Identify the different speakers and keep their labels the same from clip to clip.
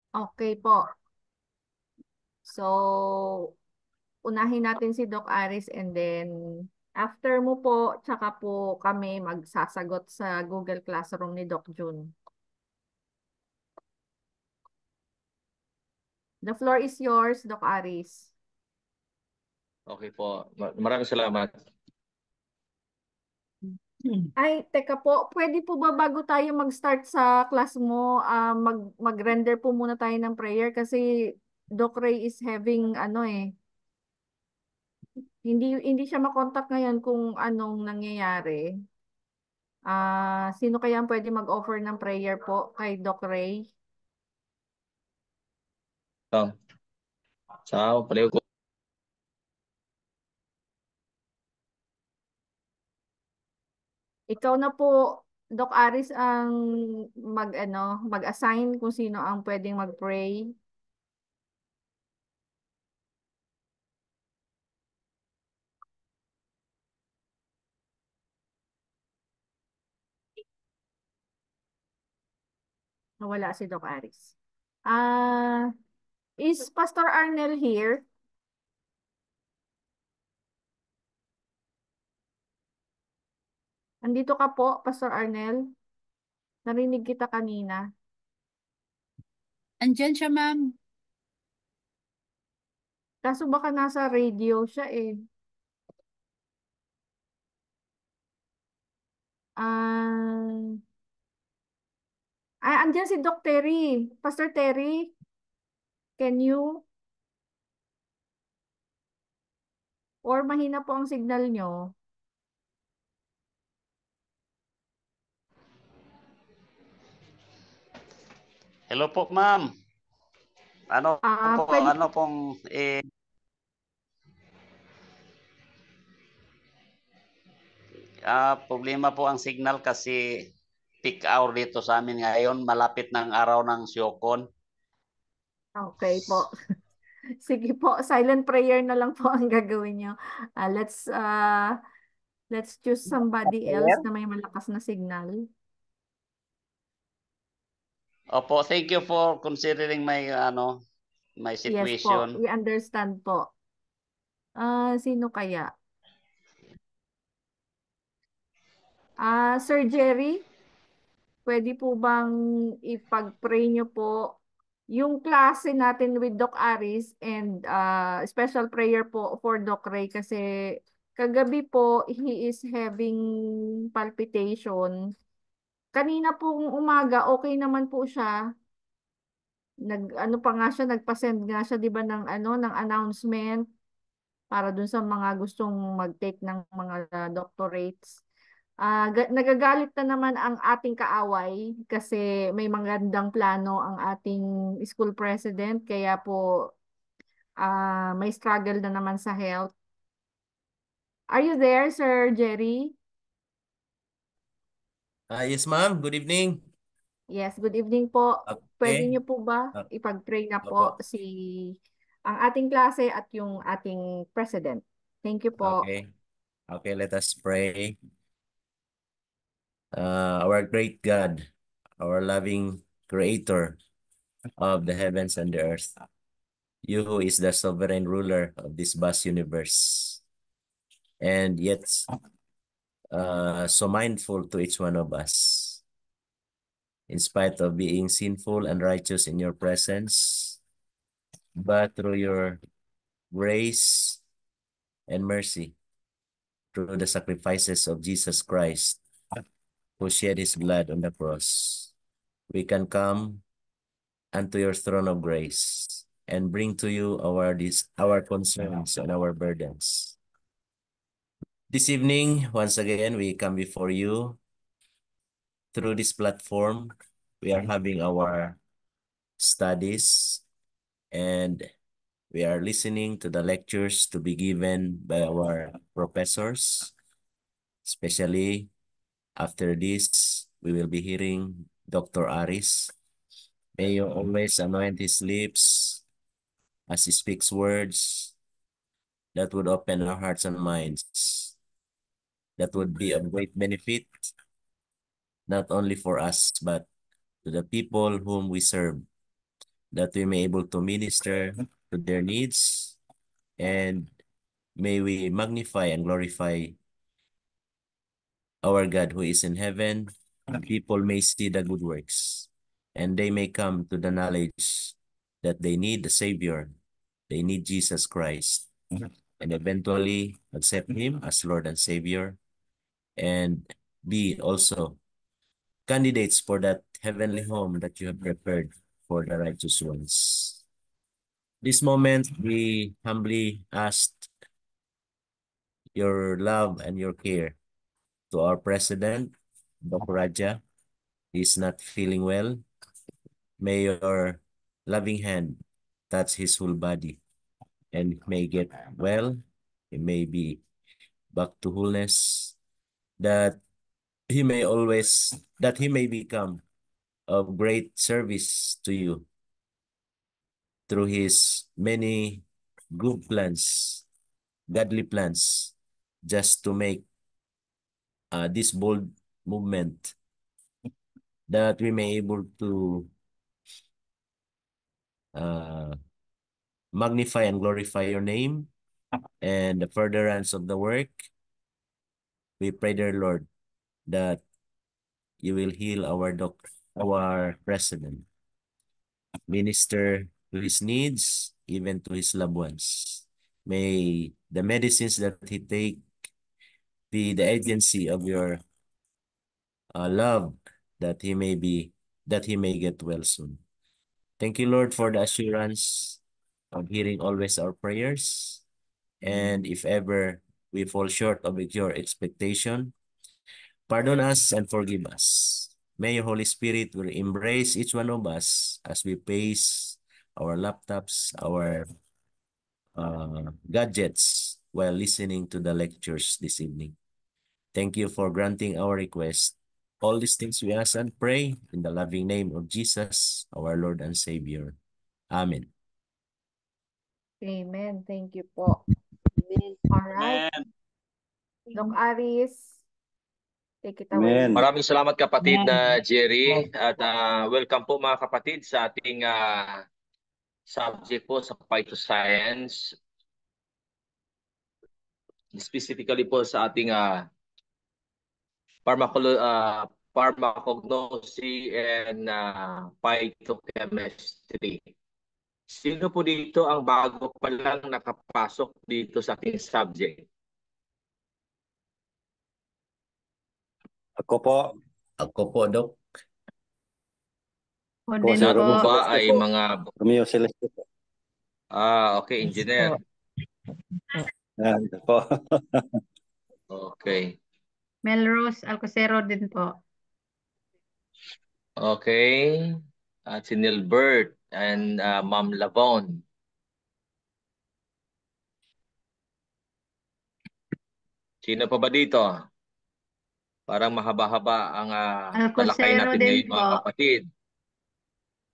Speaker 1: Okay po. So, unahin natin si Doc Aris and then after mo po, tsaka po kami magsasagot sa Google Classroom ni Doc June. The floor is yours, Doc Aris.
Speaker 2: Okay po. Maraming salamat.
Speaker 1: Ay, teka po, pwede po ba bago tayo mag-start sa class mo, mag-render po muna tayo ng prayer kasi Doc Ray is having ano hindi siya makontak ngayon kung anong nangyayari. Sino kaya ang pwede mag-offer ng prayer po kay Doc Ray?
Speaker 2: Oh, ciao, paliw ko.
Speaker 1: Ikaw na po, Doc Aris, ang mag-assign kung sino ang pwedeng mag-pray. Nawala si Doc Aris. Ah, is Pastor Arnel here? Andito ka po, Pastor Arnel? Narinig kita kanina.
Speaker 3: Andyan siya, ma'am.
Speaker 1: Kaso baka nasa radio siya eh. Ah, andyan si Doc Terry. Pastor Terry, can you? Or mahina po ang signal nyo?
Speaker 4: Hello po, ma'am. Ano po,
Speaker 1: Pwede,
Speaker 4: ano pong problema po ang signal kasi peak hour dito sa amin ngayon, malapit ng araw ng Syokon.
Speaker 1: okay po. Sige po, silent prayer na lang po ang gagawin nyo. Ah, let's choose somebody else na may malakas na signal.
Speaker 4: Opo, thank you for considering my
Speaker 1: Yes po,
Speaker 4: situation.
Speaker 1: we understand po. Sino kaya? Sir Jerry, pwede po bang ipag-pray nyo po yung klase natin with Doc Aris and special prayer po for Doc Ray kasi kagabi po he is having palpitation. Kanina pong umaga okay naman po siya. Ano pa nga siya, nagpa-send nga siya 'di ba ng ng announcement para dun sa mga gustong mag-take ng mga doctorates. Nagagalit na naman ang ating kaaway kasi may magandang plano ang ating school president kaya po may struggle na naman sa health. Are you there, Sir Jerry?
Speaker 5: Yes, ma'am. Good evening.
Speaker 1: Yes, good evening po. Pwede
Speaker 5: Okay.
Speaker 1: niyo po ba
Speaker 5: Uh,
Speaker 1: ipag-pray na po
Speaker 5: Opo.
Speaker 1: ang ating klase at yung ating president? Thank you po.
Speaker 5: Okay. Okay, let us pray. Our great God, our loving creator of the heavens and the earth, you who is the sovereign ruler of this vast universe, and yet so mindful to each one of us, in spite of being sinful and righteous in your presence, but through your grace and mercy, through the sacrifices of Jesus Christ, who shed his blood on the cross, we can come unto your throne of grace and bring to you our concerns and our burdens. This evening, once again, we come before you through this platform. We are having our studies and we are listening to the lectures to be given by our professors. Especially after this, we will be hearing Dr. Aris. May you always anoint his lips as he speaks words that would open our hearts and minds, that would be of great benefit, not only for us, but to the people whom we serve. that we may able to minister to their needs, and may we magnify and glorify our God who is in heaven. People may see the good works, and they may come to the knowledge that they need the Savior. They need Jesus Christ, and eventually accept Him as Lord and Savior, and be also candidates for that heavenly home that you have prepared for the righteous ones. This moment, we humbly ask your love and your care to our President, Dr. Raja. He's not feeling well. May your loving hand touch his whole body, and may get well. He may be back to wholeness, that he may become of great service to you through his many good plans, godly plans, just to make this bold movement, that we may able to magnify and glorify your name and the furtherance of the work. We pray, dear Lord, that you will heal our president, minister to his needs, even to his loved ones. May the medicines that he take be the agency of your love, that he may get well soon. Thank you, Lord, for the assurance of hearing always our prayers. And if ever we fall short of your expectation, pardon us and forgive us. May your Holy Spirit will embrace each one of us as we face our laptops, our gadgets while listening to the lectures this evening. Thank you for granting our request. All these things we ask and pray in the loving name of Jesus, our Lord and Savior. Amen.
Speaker 1: Amen. Thank you po.
Speaker 3: Amen.
Speaker 1: All right.
Speaker 4: Amen.
Speaker 1: Doc Aris, take it away.
Speaker 3: Amen.
Speaker 2: Maraming salamat kapatid na Jerry, at welcome po mga kapatid sa ating subject po sa phytoscience. Specifically po sa ating pharmacognosy and phytochemistry. Sino po dito ang bago pa lang nakapasok dito sa ating subject?
Speaker 3: Ako po.
Speaker 5: Ako po, Doc.
Speaker 3: Po,
Speaker 2: Lahat po
Speaker 3: Romeo
Speaker 2: ba
Speaker 3: Celeste
Speaker 2: ay
Speaker 3: po.
Speaker 2: mga...
Speaker 3: Romeo Celeste po.
Speaker 2: Okay, engineer.
Speaker 3: Ito po.
Speaker 2: Okay.
Speaker 6: Melrose Alcocero din po.
Speaker 2: Okay. At si Nilbert and Ma'am Lavon. Sino pa ba dito? Parang mahaba-haba ang talakay
Speaker 6: Alcocero
Speaker 2: natin
Speaker 6: din
Speaker 2: ngayon, mga
Speaker 6: po.
Speaker 2: kapatid.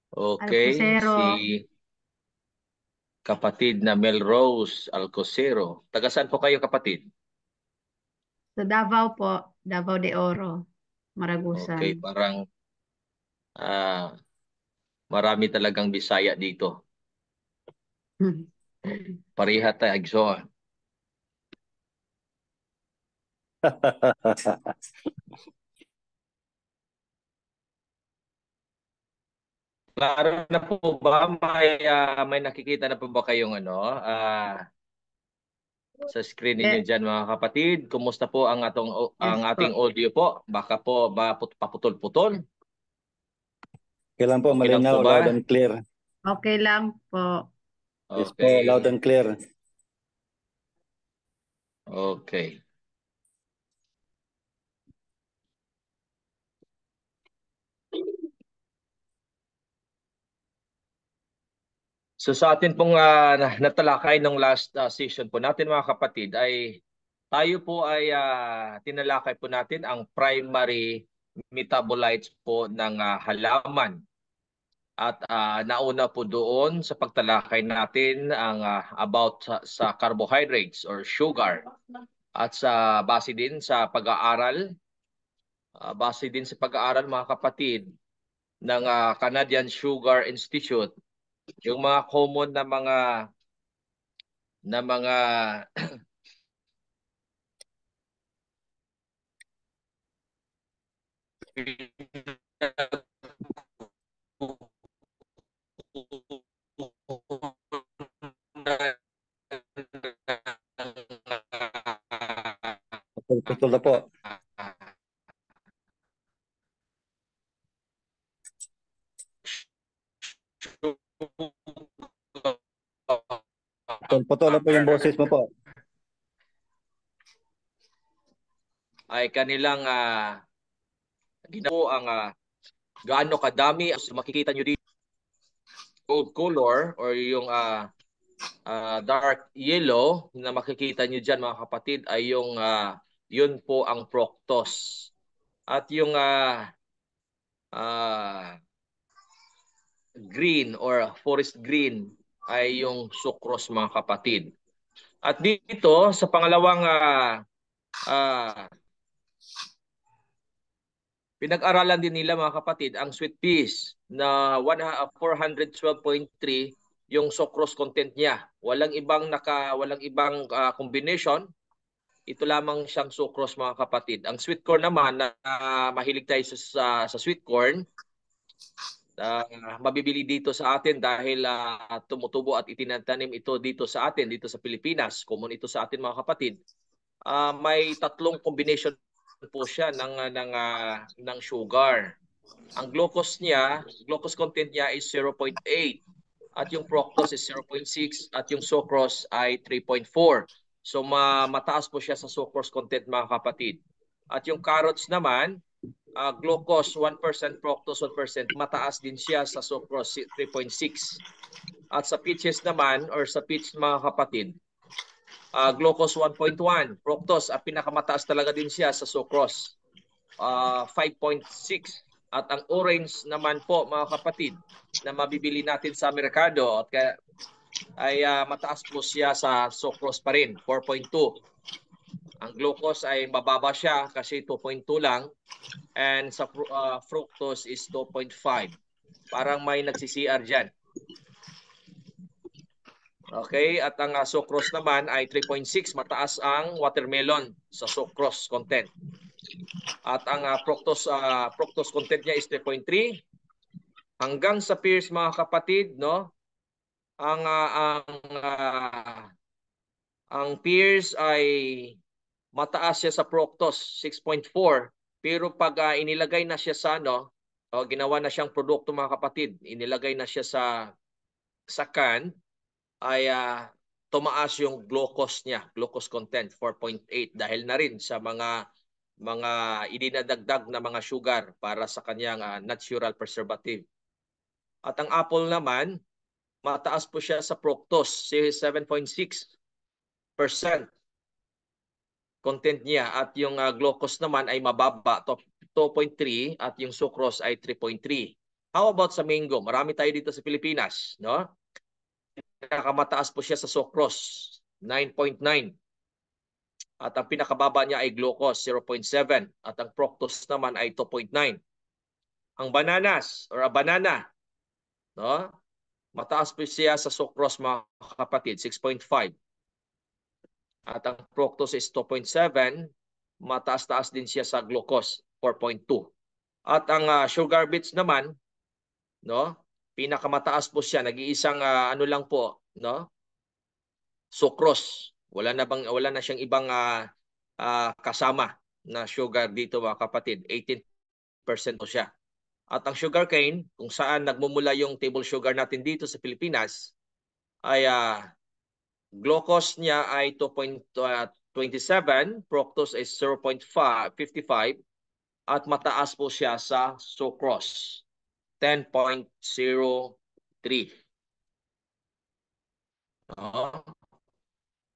Speaker 2: Okay.
Speaker 6: Alcocero.
Speaker 2: Si kapatid na Melrose Alcocero. Taga saan po kayo, kapatid?
Speaker 6: Sa Davao po. Davao de Oro. Maragusan.
Speaker 2: Okay, parang marami talagang Bisaya dito. Pareha tayo, Agsoon. Klaro na po ba? May nakikita na po ba kayong sa screen ninyo dyan, mga kapatid? Kumusta po ang ating audio po? Baka po paputol-putol?
Speaker 3: Okay lang po,
Speaker 2: Okay lang
Speaker 3: malinaw,
Speaker 2: po ba?
Speaker 3: loud and clear.
Speaker 6: Okay lang po.
Speaker 3: Yes po,
Speaker 2: Okay.
Speaker 3: loud and clear.
Speaker 2: Okay. So sa atin pong natalakay ng last session po natin, mga kapatid, ay tayo po ay tinalakay po natin ang primary metabolites po ng halaman. At nauna po doon sa pagtalakay natin ang about sa carbohydrates or sugar. At base din sa pag-aaral mga kapatid ng Canadian Sugar Institute, Yung mga common na mga
Speaker 3: Putol na po. Putol na po yung boses mo po.
Speaker 2: ay kanilang ginagawa ang gaano kadami as makikita nyo dito gold color or yung dark yellow na makikita nyo dyan mga kapatid ay yung yun po ang fructose. At yung green or forest green ay yung sucrose mga kapatid. At dito sa pangalawang pinag-aralan din nila mga kapatid ang sweet peas na 412.3 yung sucrose content niya. Walang ibang combination. Ito lamang siyang sucrose mga kapatid. Ang sweet corn naman na mahilig tayo sa sweet corn, mabibili dito sa atin dahil tumutubo at itinatanim ito dito sa atin, dito sa Pilipinas. Common ito sa atin mga kapatid. May tatlong combination po siya ng sugar. Ang glucose content niya is 0.8 at yung fructose is 0.6 at yung sucrose ay 3.4. So mataas po siya sa sucrose content mga kapatid. At yung carrots naman, glucose 1%, fructose 1%, mataas din siya sa sucrose 3.6. At sa peaches naman or sa peach mga kapatid, glucose 1.1, fructose pinakamataas talaga din siya sa sucrose 5.6. At ang orange naman po mga kapatid na mabibili natin sa merkado ay mataas po siya sa sucrose pa rin, 4.2. Ang glucose ay mababa siya kasi 2.2 lang and sa fructose is 2.5. Parang may nagsi-CR dyan. Okay, at ang sucrose naman ay 3.6, mataas ang watermelon sa sucrose content. At ang fructose content niya is 3.3 hanggang sa pears mga kapatid, no? Ang pears ay mataas siya sa fructose 6.4 pero pag inilagay na siya sa ginawa na siyang produkto mga kapatid, inilagay na siya sa can ay tumaas yung glucose niya, glucose content 4.8 dahil na rin sa mga idinadagdag na mga sugar para sa kanyang natural preservative. At ang apple naman, mataas po siya sa fructose, 7.6% content niya at yung glucose naman ay mababa, 2.3 at yung sucrose ay 3.3. How about sa mango? Marami tayo dito sa Pilipinas, no? Pinakamataas po siya sa sucrose, 9.9. At ang pinakababa niya ay glucose, 0.7. At ang fructose naman ay 2.9. Ang bananas or banana, no? Mataas po siya sa sucrose mga kapatid, 6.5. At ang fructose is 2.7. Mataas-taas din siya sa glucose, 4.2. At ang sugar beets naman, no? Pinakamataas po siya, nag-iisang lang po, no? Sucrose. Wala na siyang ibang kasama na sugar dito mga kapatid. 18% po siya. At ang sugarcane, kung saan nagmumula yung table sugar natin dito sa Pilipinas, ay glucose niya ay 2.27, fructose is 0.55, at mataas po siya sa sucrose, 10.03.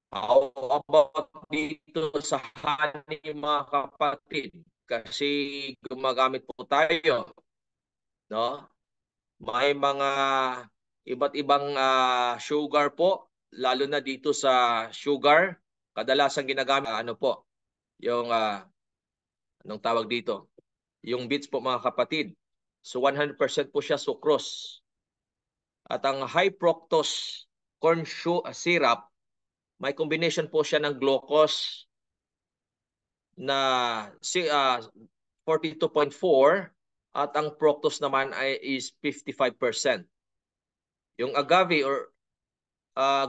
Speaker 2: How about dito sa honey mga kapatid? Kasi gumagamit po tayo, no? May mga iba't ibang sugar po, lalo na dito sa sugar, kadalasan ginagamit po, yung anong tawag dito? Yung beets po mga kapatid. So 100% po siya sucrose. At ang high fructose corn syrup, may combination po siya ng glucose na 42.4 at ang fructose naman is 55%. Yung agave or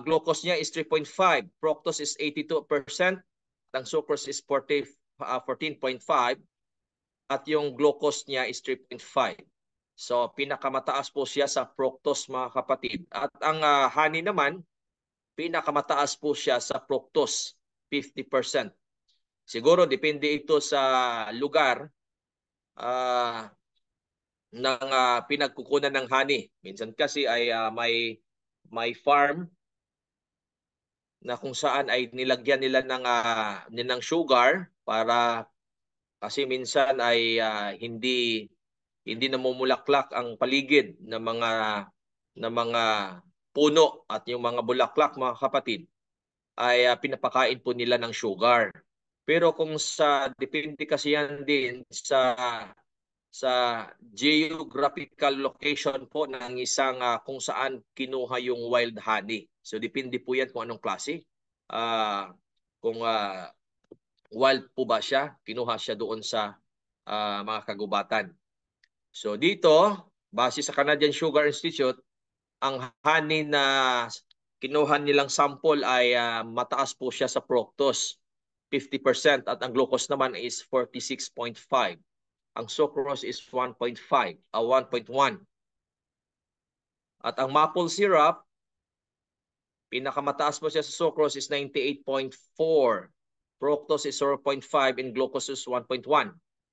Speaker 2: glucose niya is 3.5, fructose is 82%, ang sucrose is 14.5 at yung glucose niya is 3.5. So pinakamataas po siya sa fructose, mga kapatid. At ang honey naman, pinakamataas po siya sa fructose, 50%. Siguro depende ito sa lugar ng pinagkukunan ng honey. Minsan kasi ay may farm na kung saan ay nilagyan nila ng sugar para kasi minsan ay hindi namumulaklak ang paligid ng mga puno at yung mga bulaklak, mga kapatid, ay pinapakain po nila ng sugar. Pero kung depende kasi yan din sa geographical location po ng isang kung saan kinuha yung wild honey. So depende po yan kung anong klase. Kung wild po ba siya, kinuha siya doon sa mga kagubatan. So dito, base sa Canadian Sugar Institute, ang honey na kinuha nilang sample ay mataas po siya sa fructose, 50%, at ang glucose naman is 46.5. Ang sucrose is 1.1. At ang maple syrup, pinakamataas po siya sa sucrose is 98.4. Fructose is 0.5 and glucose is 1.1.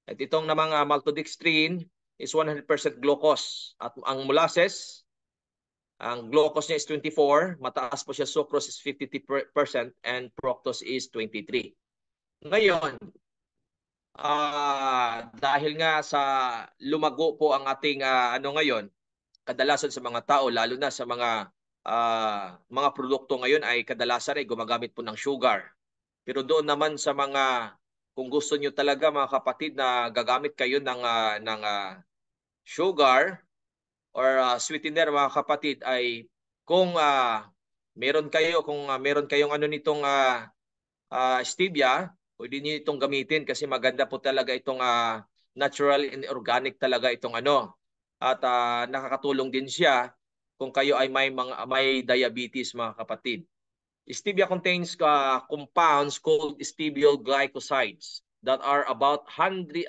Speaker 2: At itong namang maltodextrin is 100% glucose. At ang molasses, ang glucose niya is 24, mataas po siya, sucrose is 53% and fructose is 23. Ngayon, dahil nga sa lumago po ang ating ngayon, kadalasan sa mga tao, lalo na sa mga produkto ngayon ay kadalasan ay gumagamit po ng sugar. Pero doon naman sa kung gusto nyo talaga, mga kapatid, na gagamit kayo ng sugar or sweetener, mga kapatid, ay kung meron kayong nitong stevia, pwede niyo itong gamitin kasi maganda po talaga itong natural and organic talaga itong At nakakatulong din siya kung kayo ay may diabetes, mga kapatid. Stevia contains compounds called steviol glycosides that are about 150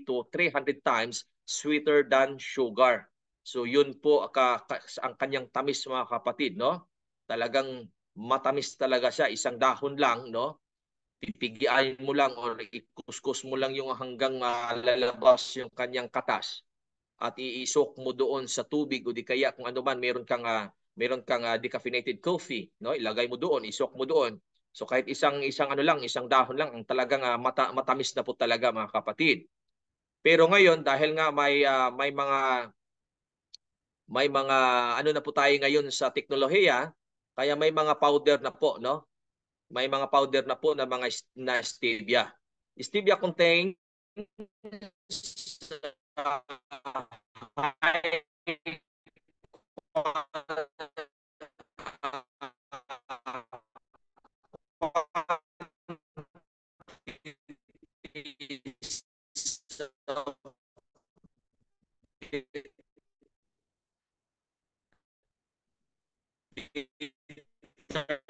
Speaker 2: to 300 times sweeter than sugar. So yun po ang kanyang tamis, mga kapatid, no? Talagang matamis talaga siya, isang dahon lang, no? Pipigiain mo lang or ikuskus mo lang yung hanggang lalabas yung kanyang katas at iisok mo doon sa tubig o di kaya kung ano man meron kang decaffeinated coffee, no? Ilagay mo doon, isok mo doon. So kahit isang isang dahon lang ang talagang matamis na po talaga, mga kapatid. Pero ngayon dahil nga may mga na po tayo ngayon sa teknolohiya, kaya may mga powder na po, no? May mga powder na po na stevia. Stevia contains high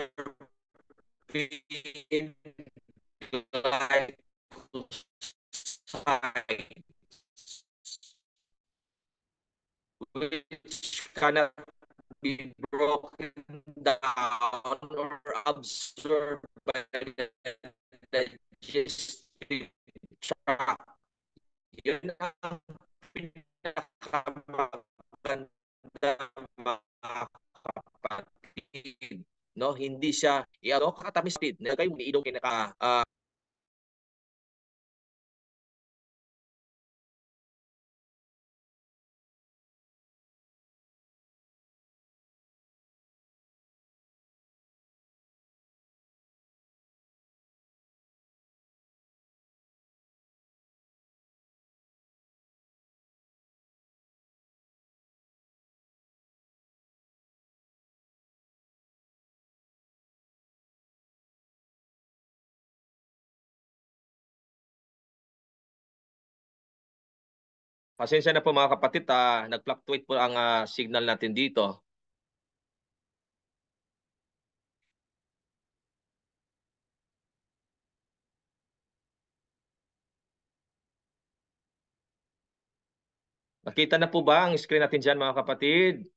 Speaker 2: which cannot be broken down or absorbed by the digestive tract. Yun ang pinakamaganda, mga kapatid. No, hindi siya kakatamis din. Kayo iniinom kinaka Pasensya na po mga kapatid, nag-fluctuate po ang signal natin dito. Nakita na po ba ang screen natin dyan mga kapatid?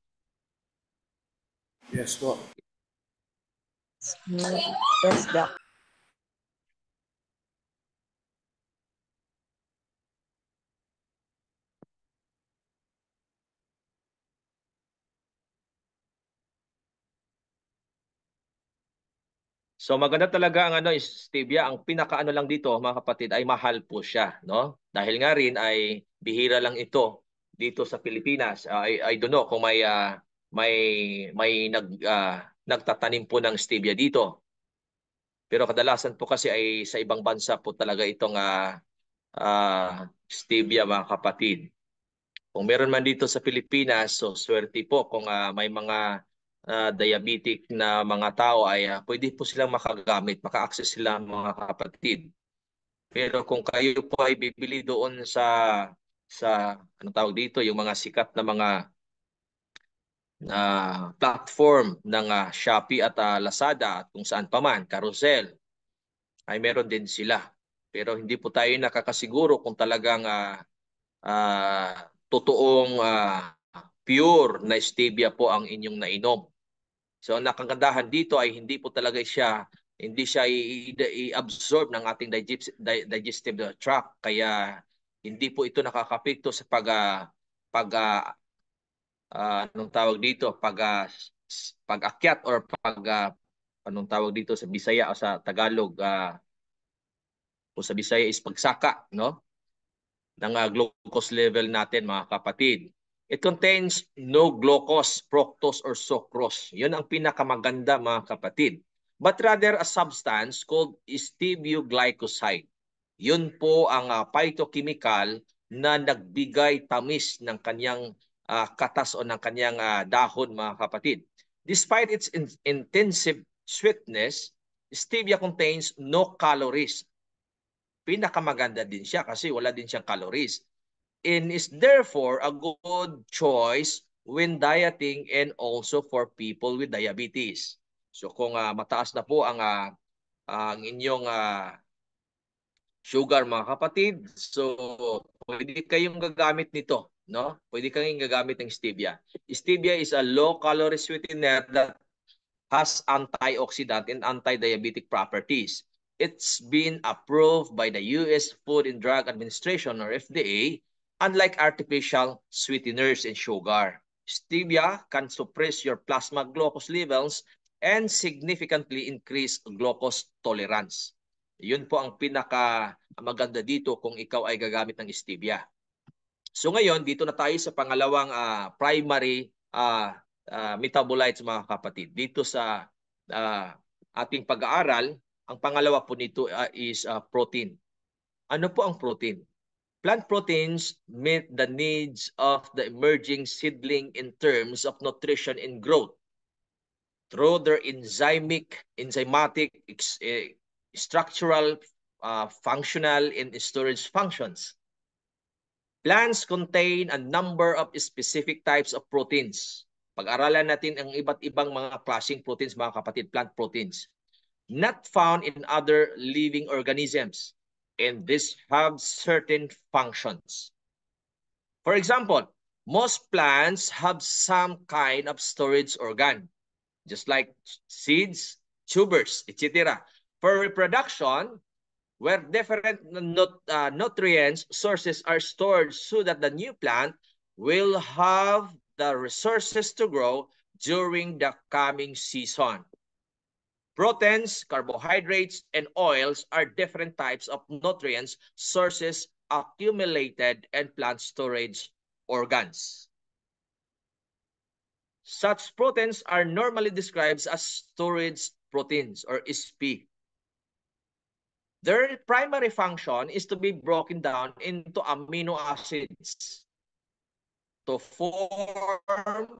Speaker 7: Yes po.
Speaker 8: Yes, Doc.
Speaker 2: So maganda talaga ang stevia, ang pinakaano lang dito mga kapatid ay mahal po siya, no? Dahil nga rin ay bihira lang ito dito sa Pilipinas. I don't know kung may nagtatanim po ng stevia dito. Pero kadalasan po kasi ay sa ibang bansa po talaga itong stevia mga kapatid. Kung meron man dito sa Pilipinas, so swerte po kung may mga diabetic na mga tao ay pwede po silang makagamit, maka-access sila mga kapatid. Pero kung kayo po ay bibili doon sa ano tawag dito, yung mga sikat na mga platform ng Shopee at Lazada at kung saan pa man, Carousel, ay meron din sila. Pero hindi po tayo nakakasiguro kung talagang totoong pure na stevia po ang inyong nainom. So ang nakagandahan dito ay hindi siya i-absorb ng ating digestive tract, kaya hindi po ito nakakapekto sa anong tawag dito, pag-akyat or anong tawag dito sa Bisaya o sa Tagalog, o sa Bisaya is pagsaka, no? Ng glucose level natin mga kapatid. It contains no glucose, fructose, or sucrose. Yun ang pinakamaganda mga kapatid. But rather a substance called stevioglycoside. Yun po ang phytochemical na nagbigay tamis ng kanyang katas o ng kanyang dahon mga kapatid. Despite its intensive sweetness, stevia contains no calories. Pinakamaganda din siya kasi wala din siyang calories. And is therefore a good choice when dieting and also for people with diabetes. So kung mataas na po ang inyong sugar mga kapatid, so pwede kayong gagamit nito, no? Pwede kayong gagamit ng stevia. Stevia is a low-calorie sweetener that has antioxidant and anti-diabetic properties. It's been approved by the U.S. Food and Drug Administration or FDA. Unlike artificial sweeteners and sugar, stevia can suppress your plasma glucose levels and significantly increase glucose tolerance. Yun po ang pinaka maganda dito kung ikaw ay gagamit ng stevia. So ngayon, dito na tayo sa pangalawang primary metabolites mga kapatid. Dito sa ating pag-aaral, ang pangalawa po nito is protein. Ano po ang protein? Plant proteins meet the needs of the emerging seedling in terms of nutrition and growth through their enzymatic, structural, functional, and storage functions. Plants contain a number of specific types of proteins. Pag-aralan natin ang iba't ibang mga klaseng proteins, mga kapatid, plant proteins, not found in other living organisms. And these have certain functions. For example, most plants have some kind of storage organ, just like seeds, tubers, etc. For reproduction, where different nutrients sources are stored so that the new plant will have the resources to grow during the coming season. Proteins, carbohydrates, and oils are different types of nutrients sources accumulated in plant storage organs. Such proteins are normally described as storage proteins or SP. Their primary function is to be broken down into amino acids to form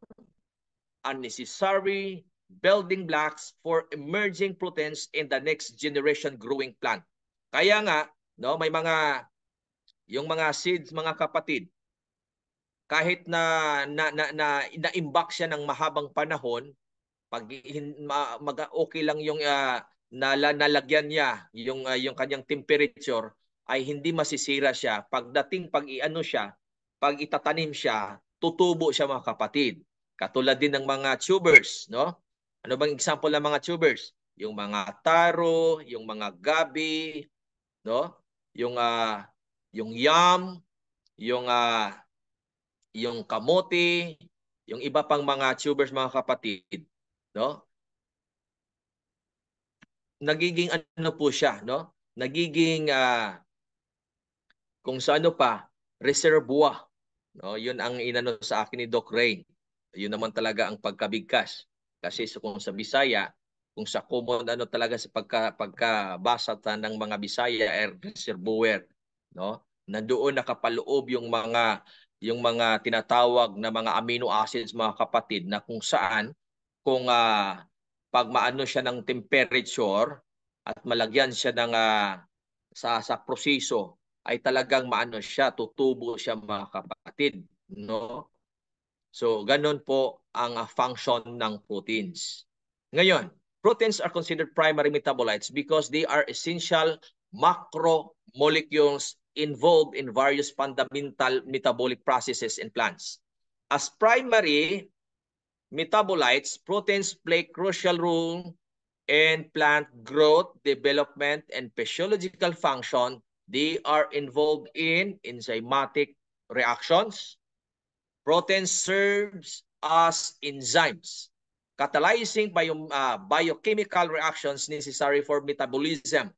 Speaker 2: unnecessary building blocks for emerging proteins in the next generation growing plant. Kaya nga, no, may yung mga seeds, mga kapatid, kahit na-imbak siya ng mahabang panahon, pag okay lang yung nalagyan niya yung kanyang temperature, ay hindi masisira siya. Pagdating pag itatanim siya, tutubo siya mga kapatid. Katulad din ng mga tubers, no? Ano bang example ng mga tubers? Yung mga taro, yung mga gabi, no? Yung yam, yung kamote, yung iba pang mga tubers mga kapatid, no? Nagiging ano po siya, no? Nagiging kung sa ano pa, reservoir. No, 'yun ang inano sa akin ni Doc Ray. 'Yun naman talaga ang pagkabigkas. Kasi kung sa Bisaya, kung sa common ano talaga sa pagkabasa ng mga Bisaya reservoir, no? Nandoon nakapaloob yung mga tinatawag na mga amino acids mga kapatid, na kung saan kung pag maano siya ng temperature at malagyan siya ng sa proseso, ay talagang maano siya, tutubo siya mga kapatid, no? So ganun po ang function ng proteins. Ngayon, proteins are considered primary metabolites because they are essential macromolecules involved in various fundamental metabolic processes in plants. As primary metabolites, proteins play crucial role in plant growth, development, and physiological function. They are involved in enzymatic reactions. Protein serves as enzymes, catalyzing biochemical reactions necessary for metabolism,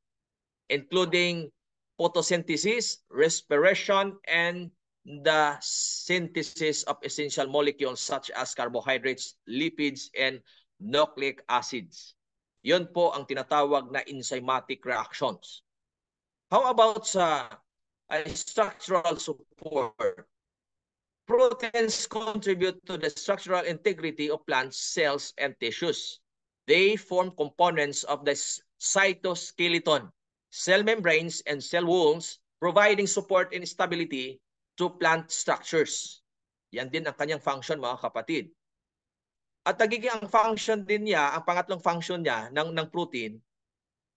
Speaker 2: including photosynthesis, respiration, and the synthesis of essential molecules such as carbohydrates, lipids, and nucleic acids. Yun po ang tinatawag na enzymatic reactions. How about sa structural support? Proteins contribute to the structural integrity of plant cells and tissues. They form components of the cytoskeleton, cell membranes, and cell walls, providing support and stability to plant structures. Yan din ang kanyang function mga kapatid. At nagiging ang function din niya, ang pangatlong function niya ng protein,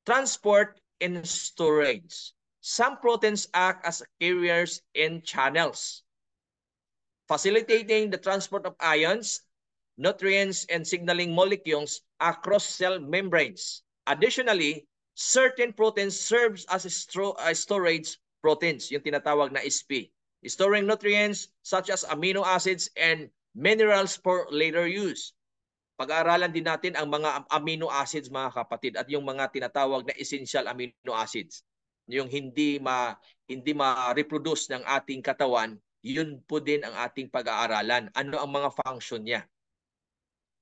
Speaker 2: transport and storage. Some proteins act as carriers and channels, facilitating the transport of ions, nutrients, and signaling molecules across cell membranes. Additionally, certain proteins serve as storage proteins, yung tinatawag na SP, storing nutrients such as amino acids and minerals for later use. Pag-aaralan din natin ang mga amino acids mga kapatid, at yung mga tinatawag na essential amino acids. Yung hindi ma-reproduce ng ating katawan, yun po din ang ating pag-aaralan. Ano ang mga function niya?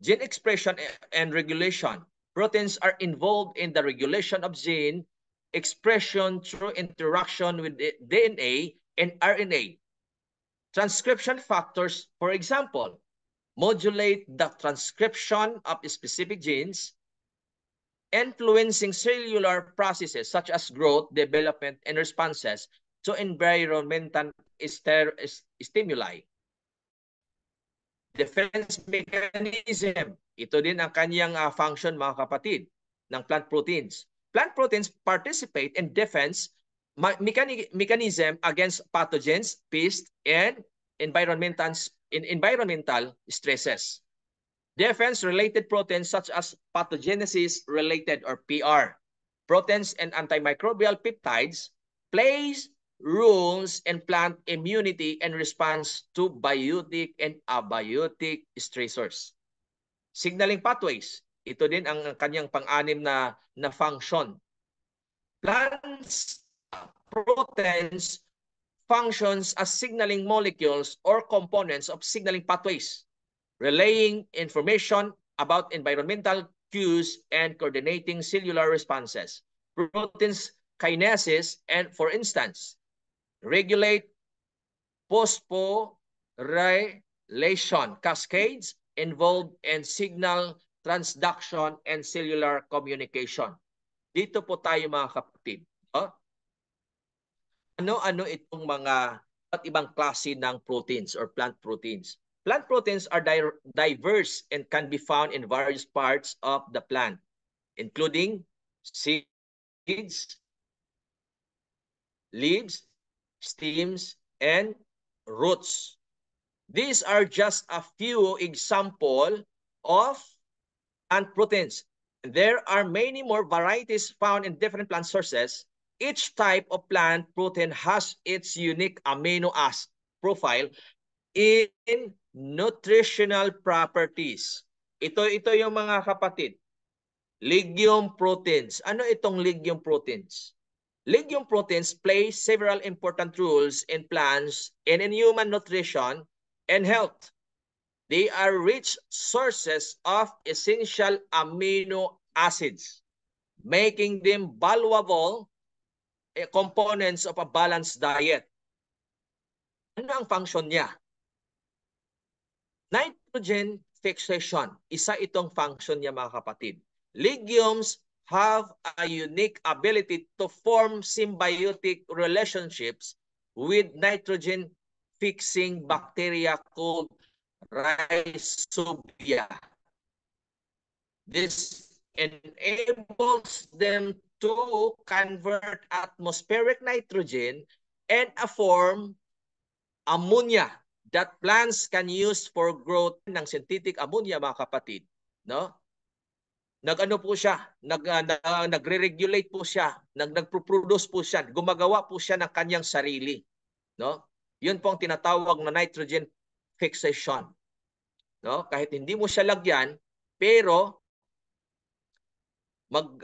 Speaker 2: Gene expression and regulation. Proteins are involved in the regulation of gene expression through interaction with DNA and RNA. Transcription factors, for example, modulate the transcription of specific genes, influencing cellular processes such as growth, development, and responses to environmental stimuli. Defense mechanism. Ito din ang kanyang function mga kapatid ng plant proteins. Plant proteins participate in defense mechanism against pathogens, pests, and environmental stresses. Defense-related proteins such as pathogenesis-related or PR, proteins and antimicrobial peptides plays roles in plant immunity and response to biotic and abiotic stressors. Signaling pathways. Ito din ang kanyang pang-anim na function. Plants proteins functions as signaling molecules or components of signaling pathways, relaying information about environmental cues and coordinating cellular responses. Proteins kinesis and, for instance, regulate phosphorylation cascades involved in signal transduction and cellular communication. Dito po tayo mga kapatid. Ano-ano itong mga ibang klase ng proteins or plant proteins. Plant proteins are diverse and can be found in various parts of the plant, including seeds, leaves, stems, and roots. These are just a few examples of plant proteins. There are many more varieties found in different plant sources. Each type of plant protein has its unique amino acid profile in nutritional properties. Ito yung mga kapatid. Legume proteins. Ano itong legume proteins? Legume proteins play several important roles in plants and in human nutrition and health. They are rich sources of essential amino acids, making them valuable components of a balanced diet. Ano ang function niya? Nitrogen fixation. Isa itong function niya, mga kapatid. Legumes have a unique ability to form symbiotic relationships with nitrogen fixing bacteria called Rhizobia. This enables them to convert atmospheric nitrogen and form ammonia that plants can use for growth. Ng synthetic ammonia, mga kapatid, no? Nag-ano po siya, nagre-regulate po siya, nagpo-produce po siya, gumagawa po siya ng kanyang sarili, no? Yun po ang tinatawag na nitrogen fixation. No? Kahit hindi mo siya lagyan, pero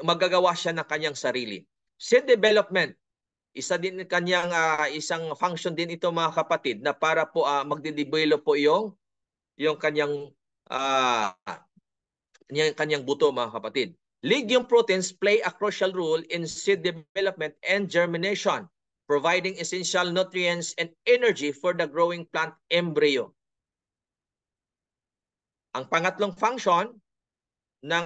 Speaker 2: magagawa siya ng kanyang sarili. Seed development, isa din kanyang isang function din ito, mga kapatid, na para po magde-develop po yung kanyang buto, mga kapatid. Legume proteins play a crucial role in seed development and germination, providing essential nutrients and energy for the growing plant embryo. Ang pangatlong function ng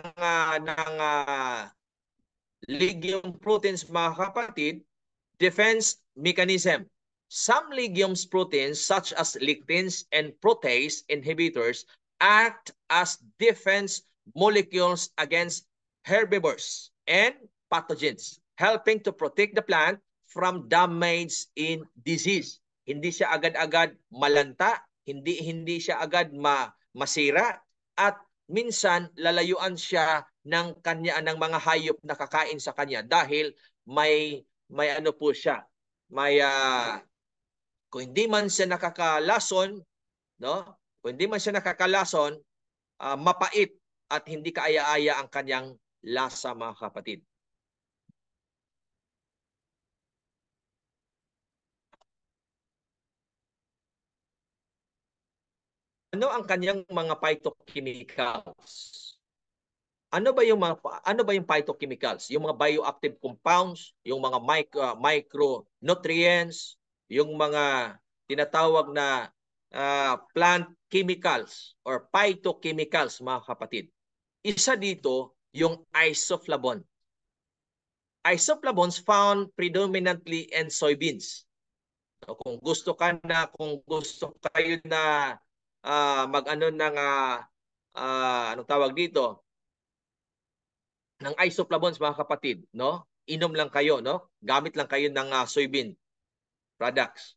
Speaker 2: legume proteins, mga kapatid, defense mechanism. Some legumes proteins such as lectins and protease inhibitors act as defense molecules against herbivores and pathogens, helping to protect the plant from damage in disease. Hindi siya agad-agad malanta, hindi siya agad masira, at minsan lalayuan siya ng mga hayop na kakain sa kanya dahil may ano po siya, may kung hindi man siya nakakalason, no? Kung hindi man siya nakakalason, mapait at hindi kaaya-aya ang kanyang lasa, mga kapatid. Ano ang kanyang mga phytochemicals? Ano ba yung phytochemicals? Yung mga bioactive compounds, yung mga micronutrients, yung mga tinatawag na plant chemicals or phytochemicals, mga kapatid. Isa dito yung isoflavone. Isoflavones found predominantly in soybeans. So, kung gusto kayo na mag-ano ng anong tawag dito, ng isoflavones, mga kapatid, no? Inom lang kayo, no? Gamit lang kayo ng soybean products.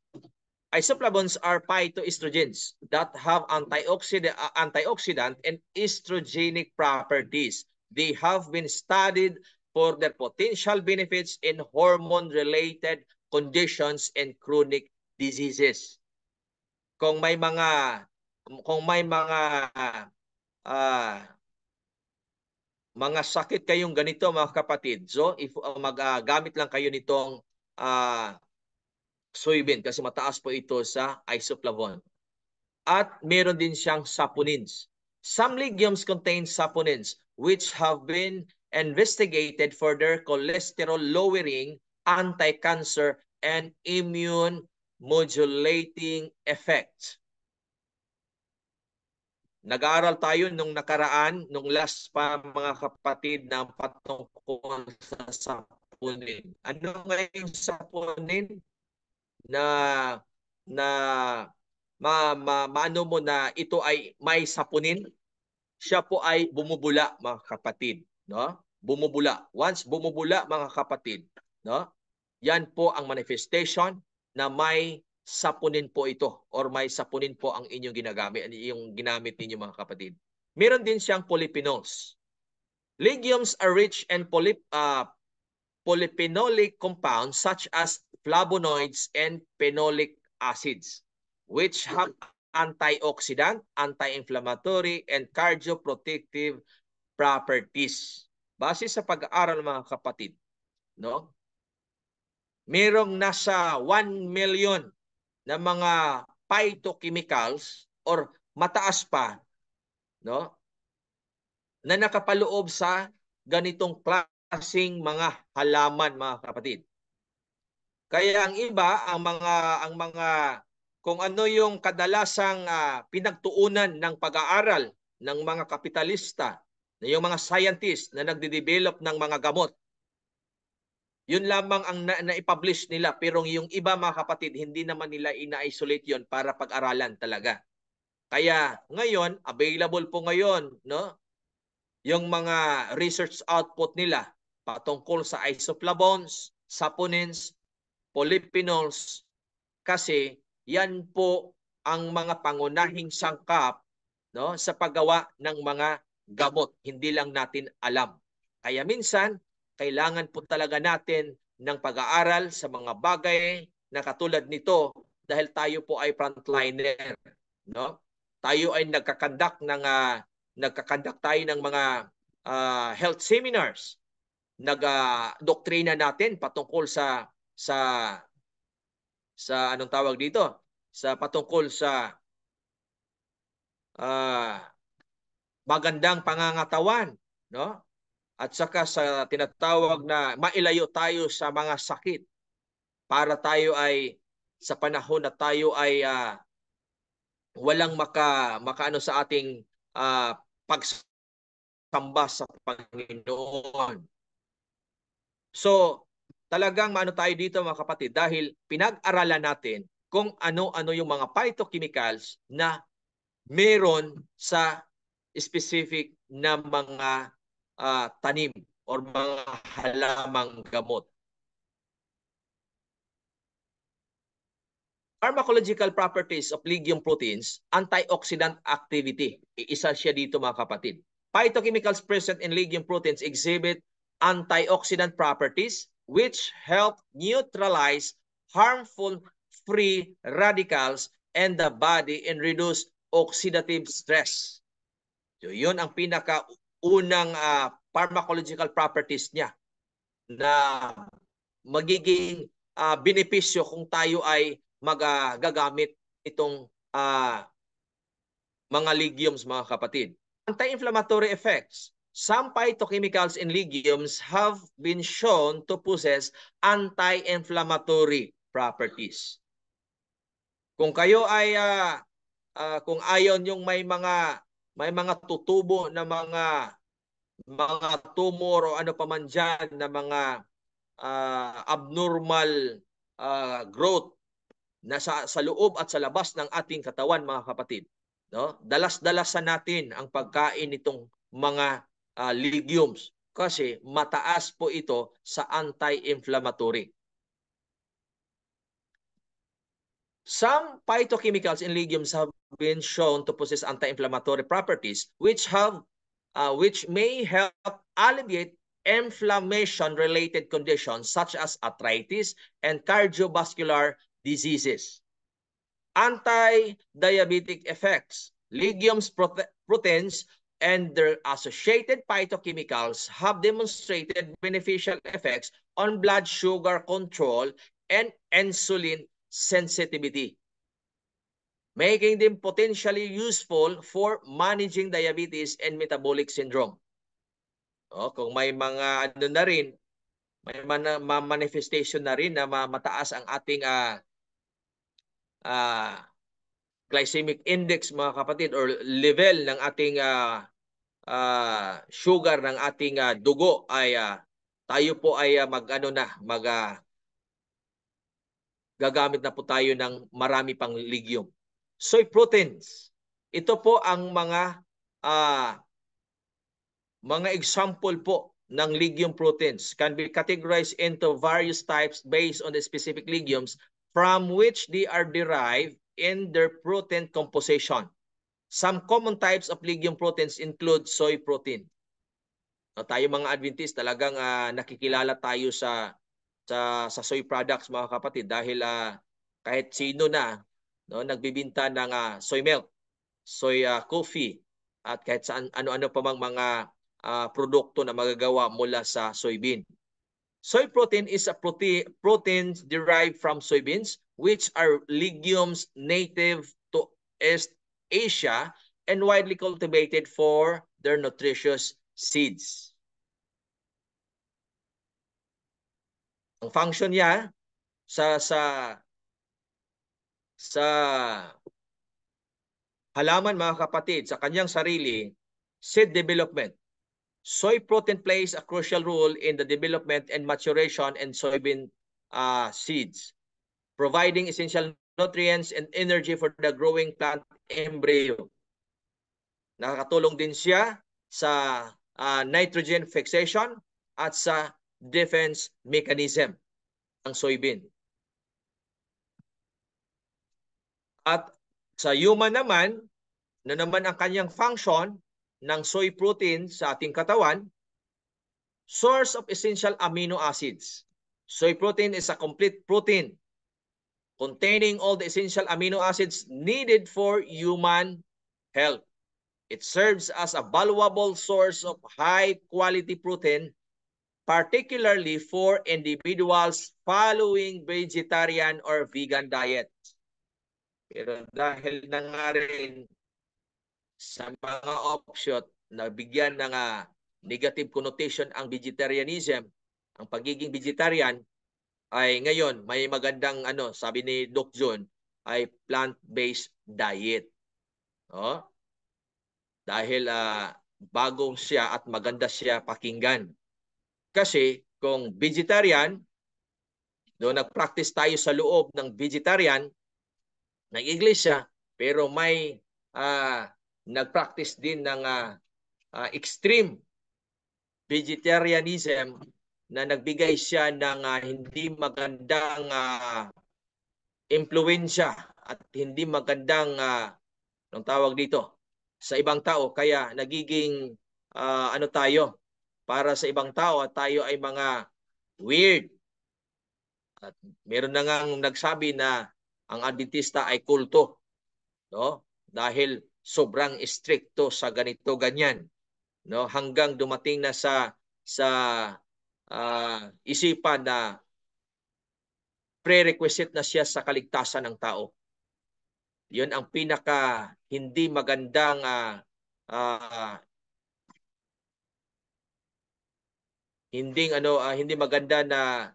Speaker 2: Isoflavones are phytoestrogens that have antioxidant and estrogenic properties. They have been studied for their potential benefits in hormone-related conditions and chronic diseases. Kung may mga sakit kayong ganito, mga kapatid, so if gamit lang kayo nitong soybean kasi mataas po ito sa isoflavone. At meron din siyang saponins. Some legumes contain saponins which have been investigated for their cholesterol-lowering, anti-cancer, and immune-modulating effects. Nag-aaral tayo nung nakaraan, nung last pa, mga kapatid, na patungkol sa saponin. Ano nga yung saponin? Na na maano mo na ito ay may sapunin, siya po ay bumubula, mga kapatid, no? Bumubula. Once bumubula, mga kapatid, no? Yan po ang manifestation na may sapunin po ito or may sapunin po ang inyong ginamit ninyo, mga kapatid. Meron din siyang polyphenols. Legumes are rich in polyphenolic compounds such as flavonoids and phenolic acids, which have antioxidant, anti-inflammatory, and cardioprotective properties. Base sa pag-aaral, mga kapatid, no? Merong nasa 1 million na mga phytochemicals or mataas pa, no, na nakapaloob sa ganitong klaseng mga halaman, mga kapatid. Kaya ang iba, ang mga kung ano yung kadalasang pinagtuunan ng pag-aaral ng mga kapitalista, na yung mga scientists na nagde-develop ng mga gamot, yun lamang ang na-publish nila. Pero yung iba, mga kapatid, hindi naman nila ina-isolate yun para pag-aralan talaga. Kaya ngayon, available po ngayon, no, yung mga research output nila patungkol sa isoflavones, saponins, polyphenols, kasi yan po ang mga pangunahing sangkap, no, sa paggawa ng mga gamot. Hindi lang natin alam. Kaya minsan, kailangan po talaga natin ng pag-aaral sa mga bagay na katulad nito dahil tayo po ay frontliner, no? Tayo ay nagkakandak tayo ng mga health seminars. Doktrina natin patungkol sa anong tawag dito? Sa patungkol sa magandang pangangatawan, no? At saka sa tinatawag na mailayo tayo sa mga sakit para tayo ay sa panahon na tayo ay walang makaano sa ating pagsamba sa Panginoon. So, talagang maano tayo dito, mga kapatid, dahil pinag-aralan natin kung ano-ano yung mga phytochemicals na meron sa specific na mga tanim or mga halamang gamot. Pharmacological properties of legume proteins, antioxidant activity. Isa siya dito, mga kapatid. Phytochemicals present in legume proteins exhibit antioxidant properties which help neutralize harmful free radicals and the body and reduce oxidative stress. So, yun ang pinakaunang pharmacological properties niya na magiging benepisyo kung tayo ay magagamit itong mga legumes, mga kapatid. Anti-inflammatory effects. Some phytochemicals in legumes have been shown to possess anti-inflammatory properties. Kung kayo ay kung ayon yung may mga tutubo na mga tumor o ano pa man dyan na mga abnormal growth na sa loob at sa labas ng ating katawan, mga kapatid, no? Dalas-dalasan natin ang pagkain nitong mga legumes kasi mataas po ito sa anti-inflammatory. Some phytochemicals in legumes have been shown to possess anti-inflammatory properties which may help alleviate inflammation-related conditions such as arthritis and cardiovascular diseases. Anti-diabetic effects. Legumes, proteins, and their associated phytochemicals have demonstrated beneficial effects on blood sugar control and insulin sensitivity, making them potentially useful for managing diabetes and metabolic syndrome. Kung may mga ano na rin, may manifestation na rin na mataas ang ating glycemic index, mga kapatid, or level ng ating sugar ng ating dugo, ay tayo po ay gagamit na po tayo ng marami pang legume. Soy proteins. Ito po ang mga example po ng legume proteins. Can be categorized into various types based on the specific legumes from which they are derived in their protein composition. Some common types of legume proteins include soy protein. Tayo mga Adventist, talagang nakikilala tayo sa soy products, mga kapatid, dahil kahit sino na nagbibinta ng soy milk, soy coffee, at kahit saan ano-ano pa mang mga produkto na magagawa mula sa soybean. Soy protein is a protein derived from soybeans, which are legumes native to East Asia and widely cultivated for their nutritious seeds. Ang function niya sa halaman, mga kapatid, sa kanyang sarili, seed development. Soy protein plays a crucial role in the development and maturation in soybean seeds, providing essential nutrients and energy for the growing plant embryo. Nakakatulong din siya sa nitrogen fixation at sa defense mechanism ng soybean. At sa human naman, na naman ang kanyang function ng soy protein sa ating katawan, source of essential amino acids. Soy protein is a complete protein containing all the essential amino acids needed for human health. It serves as a valuable source of high-quality protein, particularly for individuals following vegetarian or vegan diet. Pero dahil na nga rin sa mga offshoot na bigyan ng negative connotation ang vegetarianism, ang pagiging vegetarian, ay ngayon may magandang sabi ni Doc John, ay plant-based diet. Dahil bagong siya at maganda siya pakinggan. Kasi kung vegetarian, nag-practice tayo sa loob ng vegetarian, ng iglesia, pero may nag-practice din ng extreme vegetarianism na nagbigay siya ng hindi magandang impluwensya at hindi magandang anong tawag dito sa ibang tao, kaya nagiging tayo para sa ibang tao at tayo ay mga weird. At meron na ngang nagsabi na ang Adventista ay kulto, dahil sobrang stricto sa ganito ganyan, hanggang dumating na sa isipan na prerequisite na siya sa kaligtasan ng tao. Yun ang pinaka hindi magandang hindi maganda na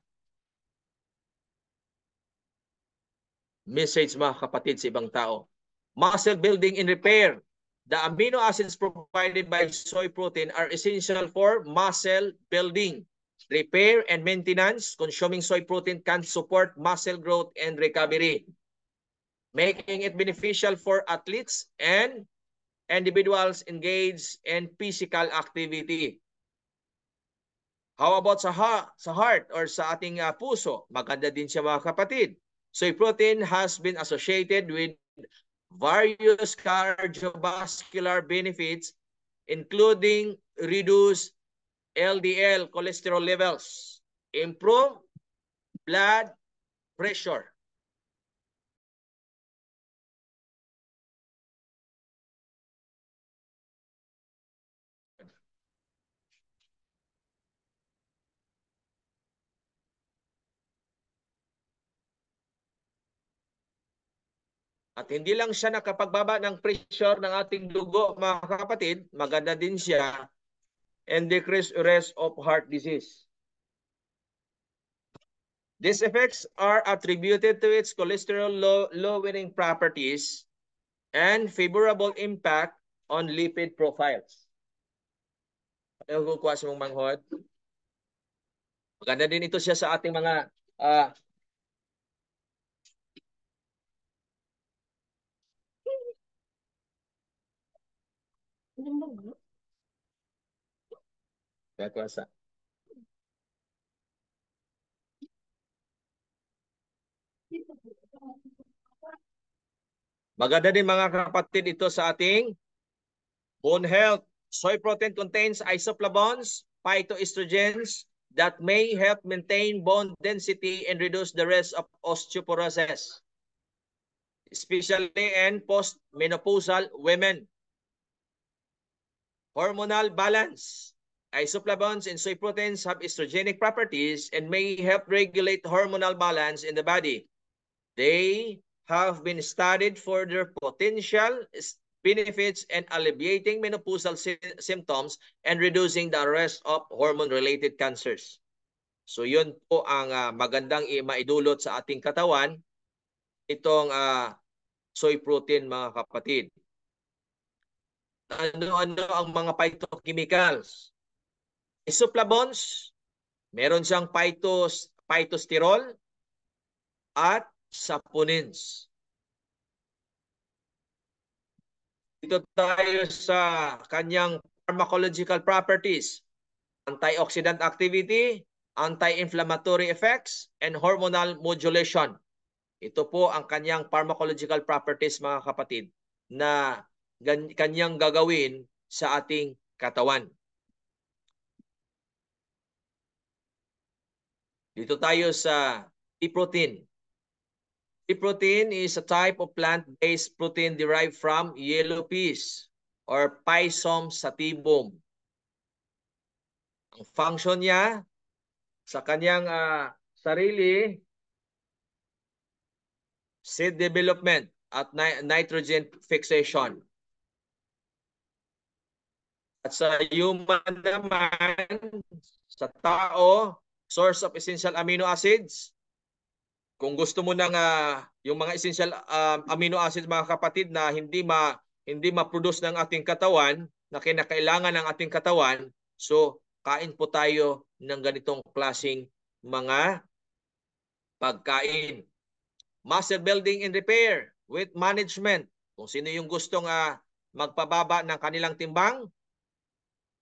Speaker 2: message, mga kapatid, sa ibang tao. Muscle building and repair. The amino acids provided by soy protein are essential for muscle building, repair, and maintenance. Consuming soy protein can support muscle growth and recovery, making it beneficial for athletes and individuals engaged in physical activity. How about sa heart or sa ating puso? Maganda din siya, mga kapatid. Soy protein has been associated with various cardiovascular benefits, including reduce LDL cholesterol levels, improve blood pressure. At hindi lang siya nakapagbaba ng pressure ng ating dugo, mga kapatid, maganda din siya and decrease risk of heart disease. These effects are attributed to its cholesterol lowering properties and favorable impact on lipid profiles. Ano kukuha sa mong manghod? Maganda din ito siya sa ating mga Kaya kuwasa. Maganda din mga kapatid ito sa ating bone health. Soy protein contains isoflavones, phytoestrogens that may help maintain bone density and reduce the risk of osteoporosis, especially in postmenopausal women. Hormonal balance. Isoflavones and soy proteins have estrogenic properties and may help regulate hormonal balance in the body. They have been studied for their potential benefits and alleviating menopausal symptoms and reducing the risk of hormone-related cancers. So yun po ang magandang maidulot sa ating katawan, itong soy protein mga kapatid. Ano-ano ang mga phytochemicals? Isoflavones, meron siyang phytosterol at saponins. Dito tayo sa kanyang pharmacological properties. Antioxidant activity, anti-inflammatory effects, and hormonal modulation. Ito po ang kanyang pharmacological properties mga kapatid na kanyang gagawin sa ating katawan. Dito tayo sa pea protein. Pea protein is a type of plant-based protein derived from yellow peas or Pisum sativum. Ang function niya sa kanyang sarili, seed development at nitrogen fixation. At sa human naman, sa tao, source of essential amino acids. Kung gusto mo ng yung mga essential amino acids mga kapatid na hindi ma-produce ng ating katawan, na kinakailangan ng ating katawan, so kain po tayo ng ganitong klaseng mga pagkain. Muscle building and repair with management. Kung sino yung gustong magpababa ng kanilang timbang,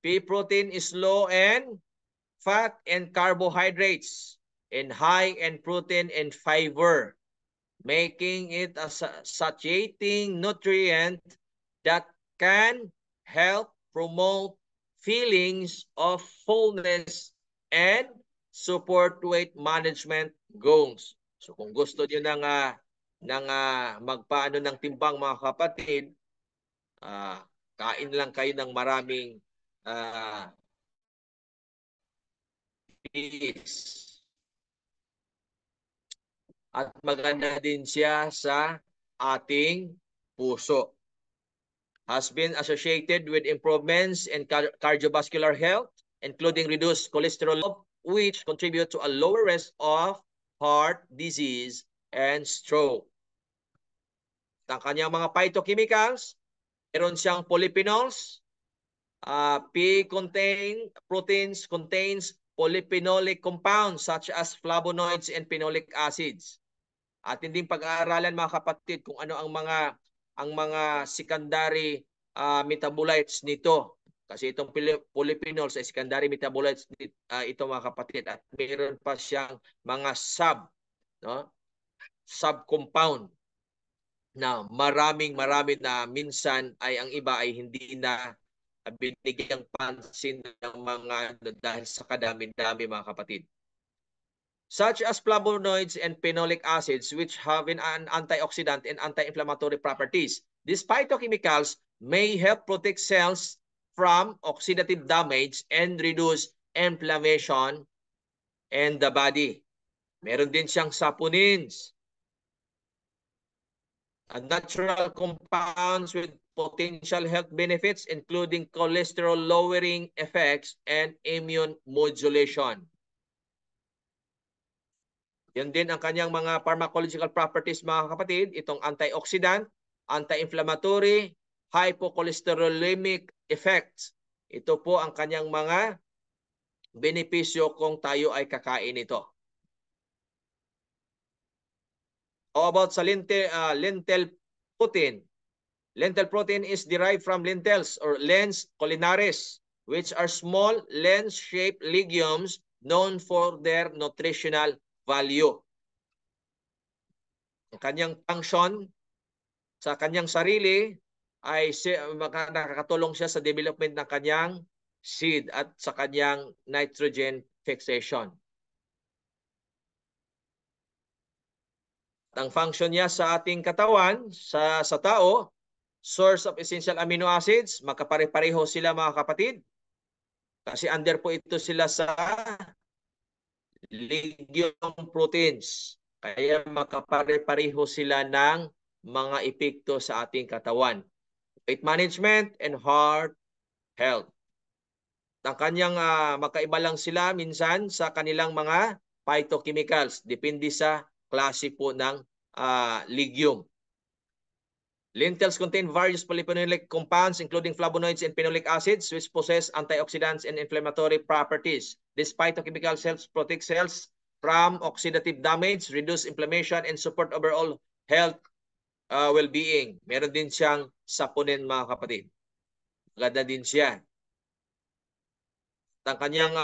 Speaker 2: pea protein is low in fat and carbohydrates and high in protein and fiber, making it a satiating nutrient that can help promote feelings of fullness and support weight management goals. So kung gusto niyo ng magpaano ng timbang mga kapatid, kain lang kayo ng maraming peas. At maganda din siya sa ating puso. Has been associated with improvements in cardiovascular health, including reduced cholesterol, which contribute to a lower risk of heart disease and stroke. Ang kanyang mga phytochemicals, meron siyang polyphenols. Pea proteins contains polyphenolic compounds such as flavonoids and phenolic acids. At hindi pag-aaralan mga kapatid kung ano ang mga secondary metabolites nito. Kasi itong polyphenols ay secondary metabolites ito mga kapatid. At mayroon pa siyang mga sub-compound na marami na minsan ay ang iba ay hindi na binigyang pansin ng mga dahil sa kadami-dami mga kapatid. Such as flavonoids and phenolic acids, which have an antioxidant and anti-inflammatory properties. These phytochemicals may help protect cells from oxidative damage and reduce inflammation in the body. Meron din siyang saponins, natural compounds with potential health benefits, including cholesterol-lowering effects and immune modulation. Yan din ang kanyang mga pharmacological properties mga kapatid. Itong antioxidant, anti-inflammatory, hypocholesterolemic effects. Ito po ang kanyang mga benepisyo kung tayo ay kakain ito. How about sa lentil protein? Lentil protein is derived from lentils or lens culinaris, which are small lens-shaped legumes known for their nutritional value. Ang kanyang function sa kanyang sarili ay nakakatulong siya sa development ng kanyang seed at sa kanyang nitrogen fixation. Ang function niya sa ating katawan, sa tao, source of essential amino acids, magkapare-pareho sila mga kapatid. Kasi under po ito sila sa legume proteins. Kaya magkapare-pareho sila ng mga epekto sa ating katawan. Weight management and heart health. Ang kanyang magkaiba lang sila minsan sa kanilang mga phytochemicals. Depende sa klase po ng legume. Lentils contain various polyphenolic compounds including flavonoids and phenolic acids which possess antioxidants and inflammatory properties. These phytochemicals help protect cells from oxidative damage, reduce inflammation, and support overall health well-being. Meron din siyang saponin mga kapatid. Ganda din siya. Ang kanyang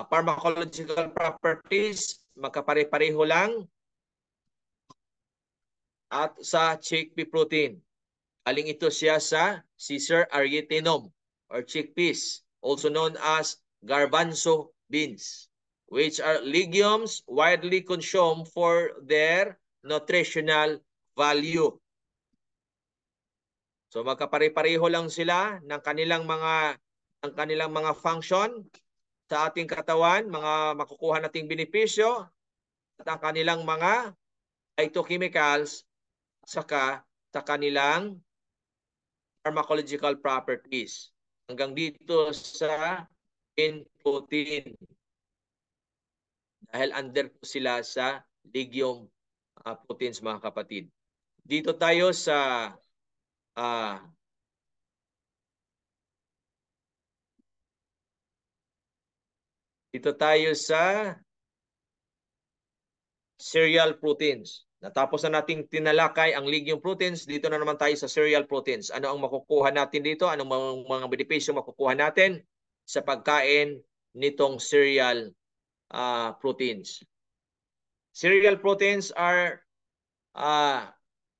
Speaker 2: pharmacological properties, magkapare-pareho lang at sa chickpea protein. Aling ito siya sa Caesar arietinum or chickpeas, also known as garbanzo beans, which are legumes widely consumed for their nutritional value. So magkapare-pareho lang sila ng kanilang mga function sa ating katawan, mga makukuha nating benepisyo at ang kanilang mga phytochemicals saka sa kanilang pharmacological properties. Hanggang dito sa protein. Dahil under po sila sa legume proteins mga kapatid. Dito tayo sa cereal proteins. Natapos na nating tinalakay ang legume proteins, dito na naman tayo sa cereal proteins. Ano ang makukuha natin dito? Anong mga benepisyo makukuha natin sa pagkain nitong cereal proteins? Cereal proteins are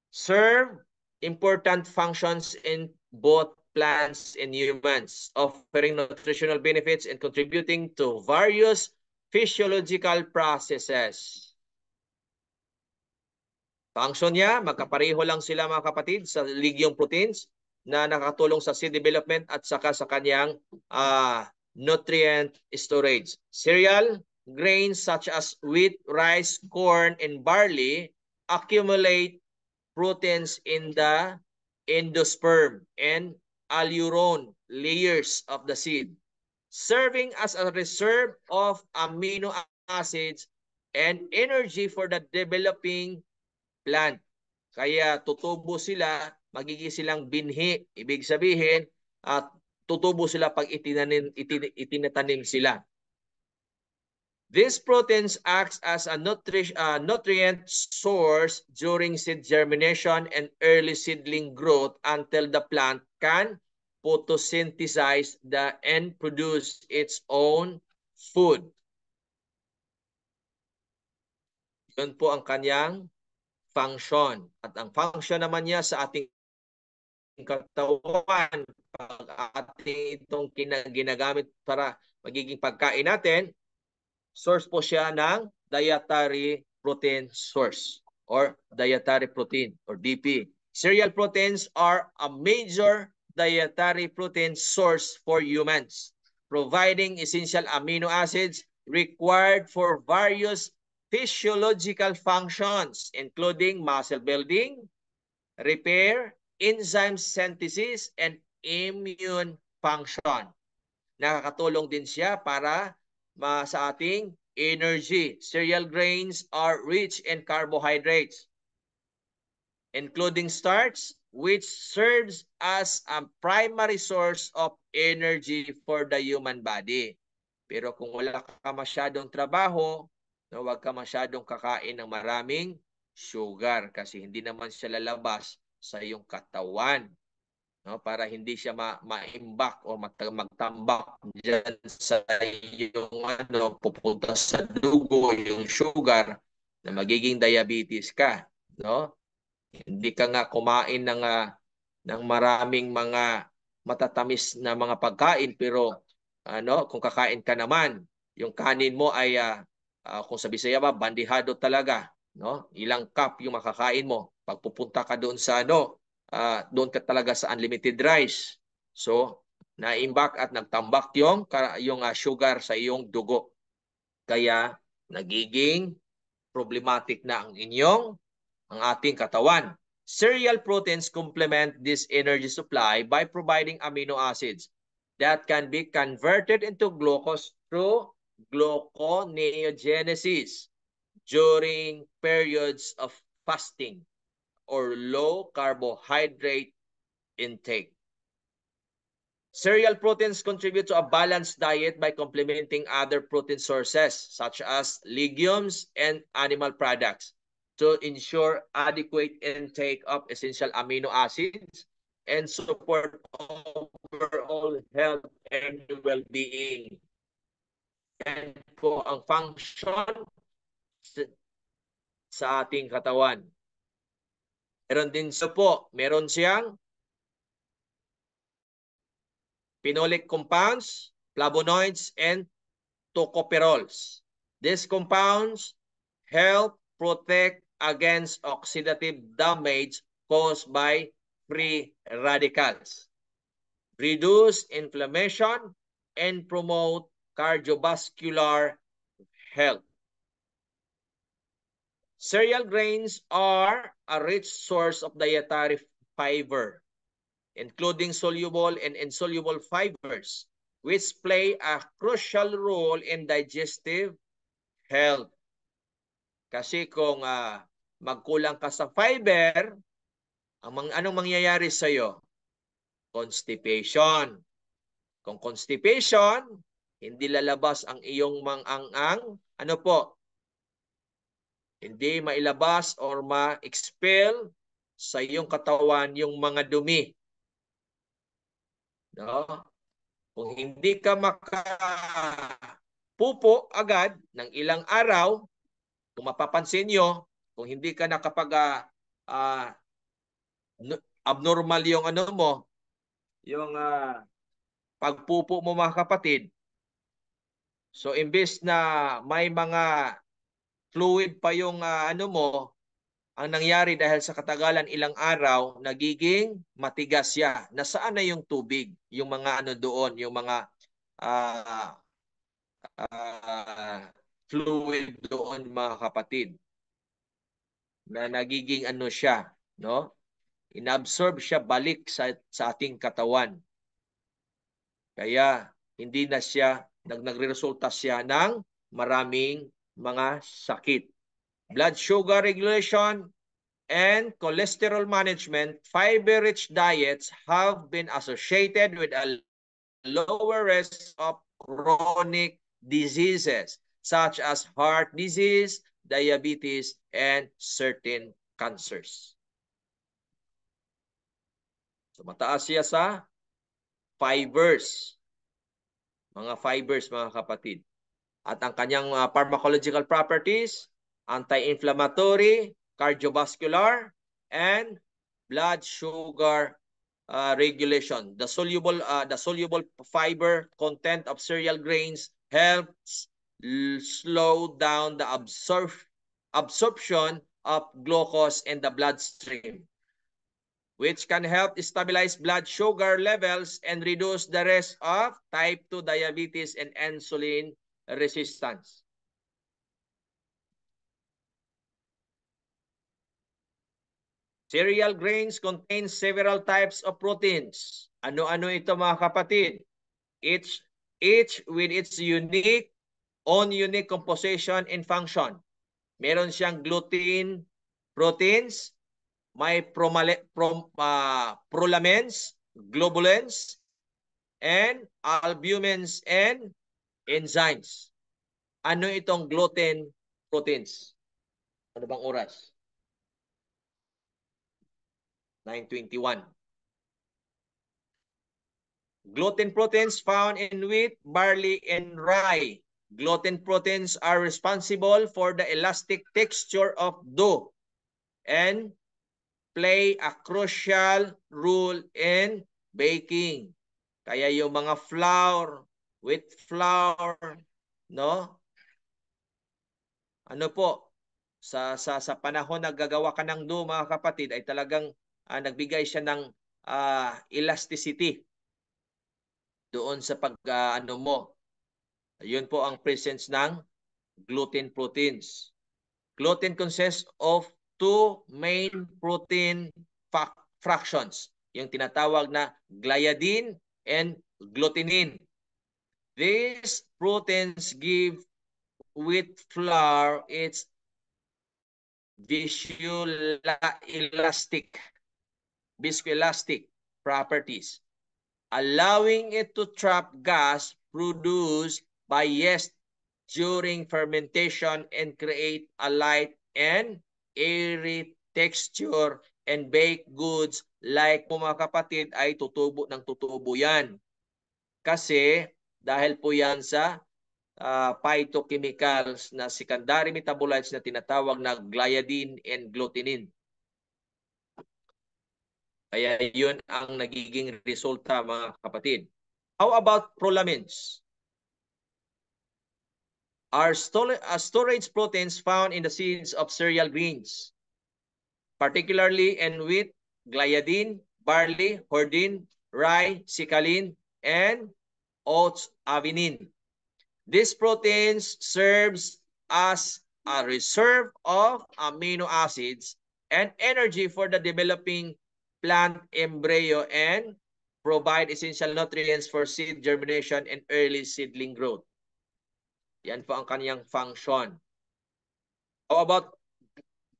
Speaker 2: serve important functions in both plants and humans, offering nutritional benefits and contributing to various physiological processes. Function niya, magkapareho lang sila mga kapatid sa legume proteins na nakatulong sa seed development at saka sa kanyang nutrient storage. Cereal grains such as wheat, rice, corn, and barley accumulate proteins in the endosperm and aleuron layers of the seed, serving as a reserve of amino acids and energy for the developing plant. Kaya tutubo sila, magiging silang binhi. Ibig sabihin, tutubo sila pag itinatanim sila. These proteins acts as a nutrient source during seed germination and early seedling growth until the plant can photosynthesize and produce its own food. Yun po ang kanyang function. At ang function naman niya sa ating katawan, pag ating itong ginagamit para magiging pagkain natin, source po siya ng dietary protein source or dietary protein or DP. Cereal proteins are a major dietary protein source for humans, providing essential amino acids required for various physiological functions, including muscle building, repair, enzyme synthesis, and immune function. Nakakatulong din siya para sa ating energy. Cereal grains are rich in carbohydrates, including starch, which serves as a primary source of energy for the human body. Pero kung wala ka masyadong trabaho, huwag ka masyadong kakain ng maraming sugar kasi hindi naman siya lalabas sa iyong katawan. No, para hindi siya ma-imbak o magtambak diyan sa iyong pupunta sa dugo yung sugar na magiging diabetes ka, no? Hindi ka nga kumain ng maraming mga matatamis na mga pagkain, pero kung kakain ka naman, yung kanin mo ay kung sa Bisaya ba, bandihado talaga, no? Ilang cup yung makakain mo. Pag pupunta ka doon sa doon ka talaga sa unlimited rice. So, naimbak at nagtambak yung sugar sa iyong dugo. Kaya nagiging problematic na ang ating katawan. Cereal proteins complement this energy supply by providing amino acids that can be converted into glucose through gluconeogenesis during periods of fasting or low carbohydrate intake. Cereal proteins contribute to a balanced diet by complementing other protein sources such as legumes and animal products to ensure adequate intake of essential amino acids and support overall health and well-being. Yan po ang function sa ating katawan. Meron siyang phenolic compounds, flavonoids, and tocopherols. These compounds help protect against oxidative damage caused by free radicals, reduce inflammation, and promote cardiovascular health. Cereal grains are a rich source of dietary fiber, including soluble and insoluble fibers, which play a crucial role in digestive health. Kasi kung magkulang ka sa fiber, anong mangyayari sa iyo? Constipation. Kung constipation, hindi lalabas ang iyong hindi mailabas or ma-expel sa iyong katawan yung mga dumi. No? Kung hindi ka makapupo agad ng ilang araw, kung mapapansin nyo, kung hindi ka abnormal yung yung pagpupo mo mga kapatid, so imbes na may mga fluid pa yung ang nangyari dahil sa katagalan ilang araw, nagiging matigas siya. Nasaan na yung tubig? Yung mga doon, yung mga fluid doon mga kapatid. Na nagiging siya, no? Inabsorb siya balik sa ating katawan. Kaya hindi na siya nagresulta siya ng maraming mga sakit. Blood sugar regulation and cholesterol management, fiber-rich diets have been associated with a lower risk of chronic diseases such as heart disease, diabetes, and certain cancers. So mataas siya sa fibers. Mga fibers, mga kapatid. At ang kanyang pharmacological properties, anti-inflammatory, cardiovascular, and blood sugar regulation. The soluble fiber content of cereal grains helps slow down the absorption of glucose in the bloodstream, which can help stabilize blood sugar levels and reduce the risk of type 2 diabetes and insulin resistance. Cereal grains contain several types of proteins. Ano-ano ito mga kapatid? Each with its unique composition and function. Meron siyang gluten proteins, may prolamins, globulins, and albumins and enzymes. Ano itong gluten proteins? Ano bang oras? 921. Gluten proteins found in wheat, barley, and rye. Gluten proteins are responsible for the elastic texture of dough and play a crucial role in baking. Kaya yung mga flour, wheat flour, no? Ano po, sa panahon na gagawa ka ng dough, mga kapatid, ay talagang nagbigay siya ng elasticity doon sa ano mo. Yun po ang presence ng gluten proteins. Gluten consists of two main protein fractions, yung tinatawag na gliadin and glutenin. These proteins give wheat flour its viscoelastic properties, allowing it to trap gas produced by yeast during fermentation and create a light and airy texture, and baked goods like mga kapatid ay tutubo ng tutubo yan. Kasi dahil po yan sa phytochemicals na secondary metabolites na tinatawag na gliadin and glutenin. Kaya yun ang nagiging resulta, mga kapatid. How about prolamins? Are storage proteins found in the seeds of cereal grains, particularly in wheat, gliadin, barley, hordin, rye, sicalin, and oats avenin. These proteins serves as a reserve of amino acids and energy for the developing plant embryo and provide essential nutrients for seed germination and early seedling growth. Yan po ang kaniyang function. How about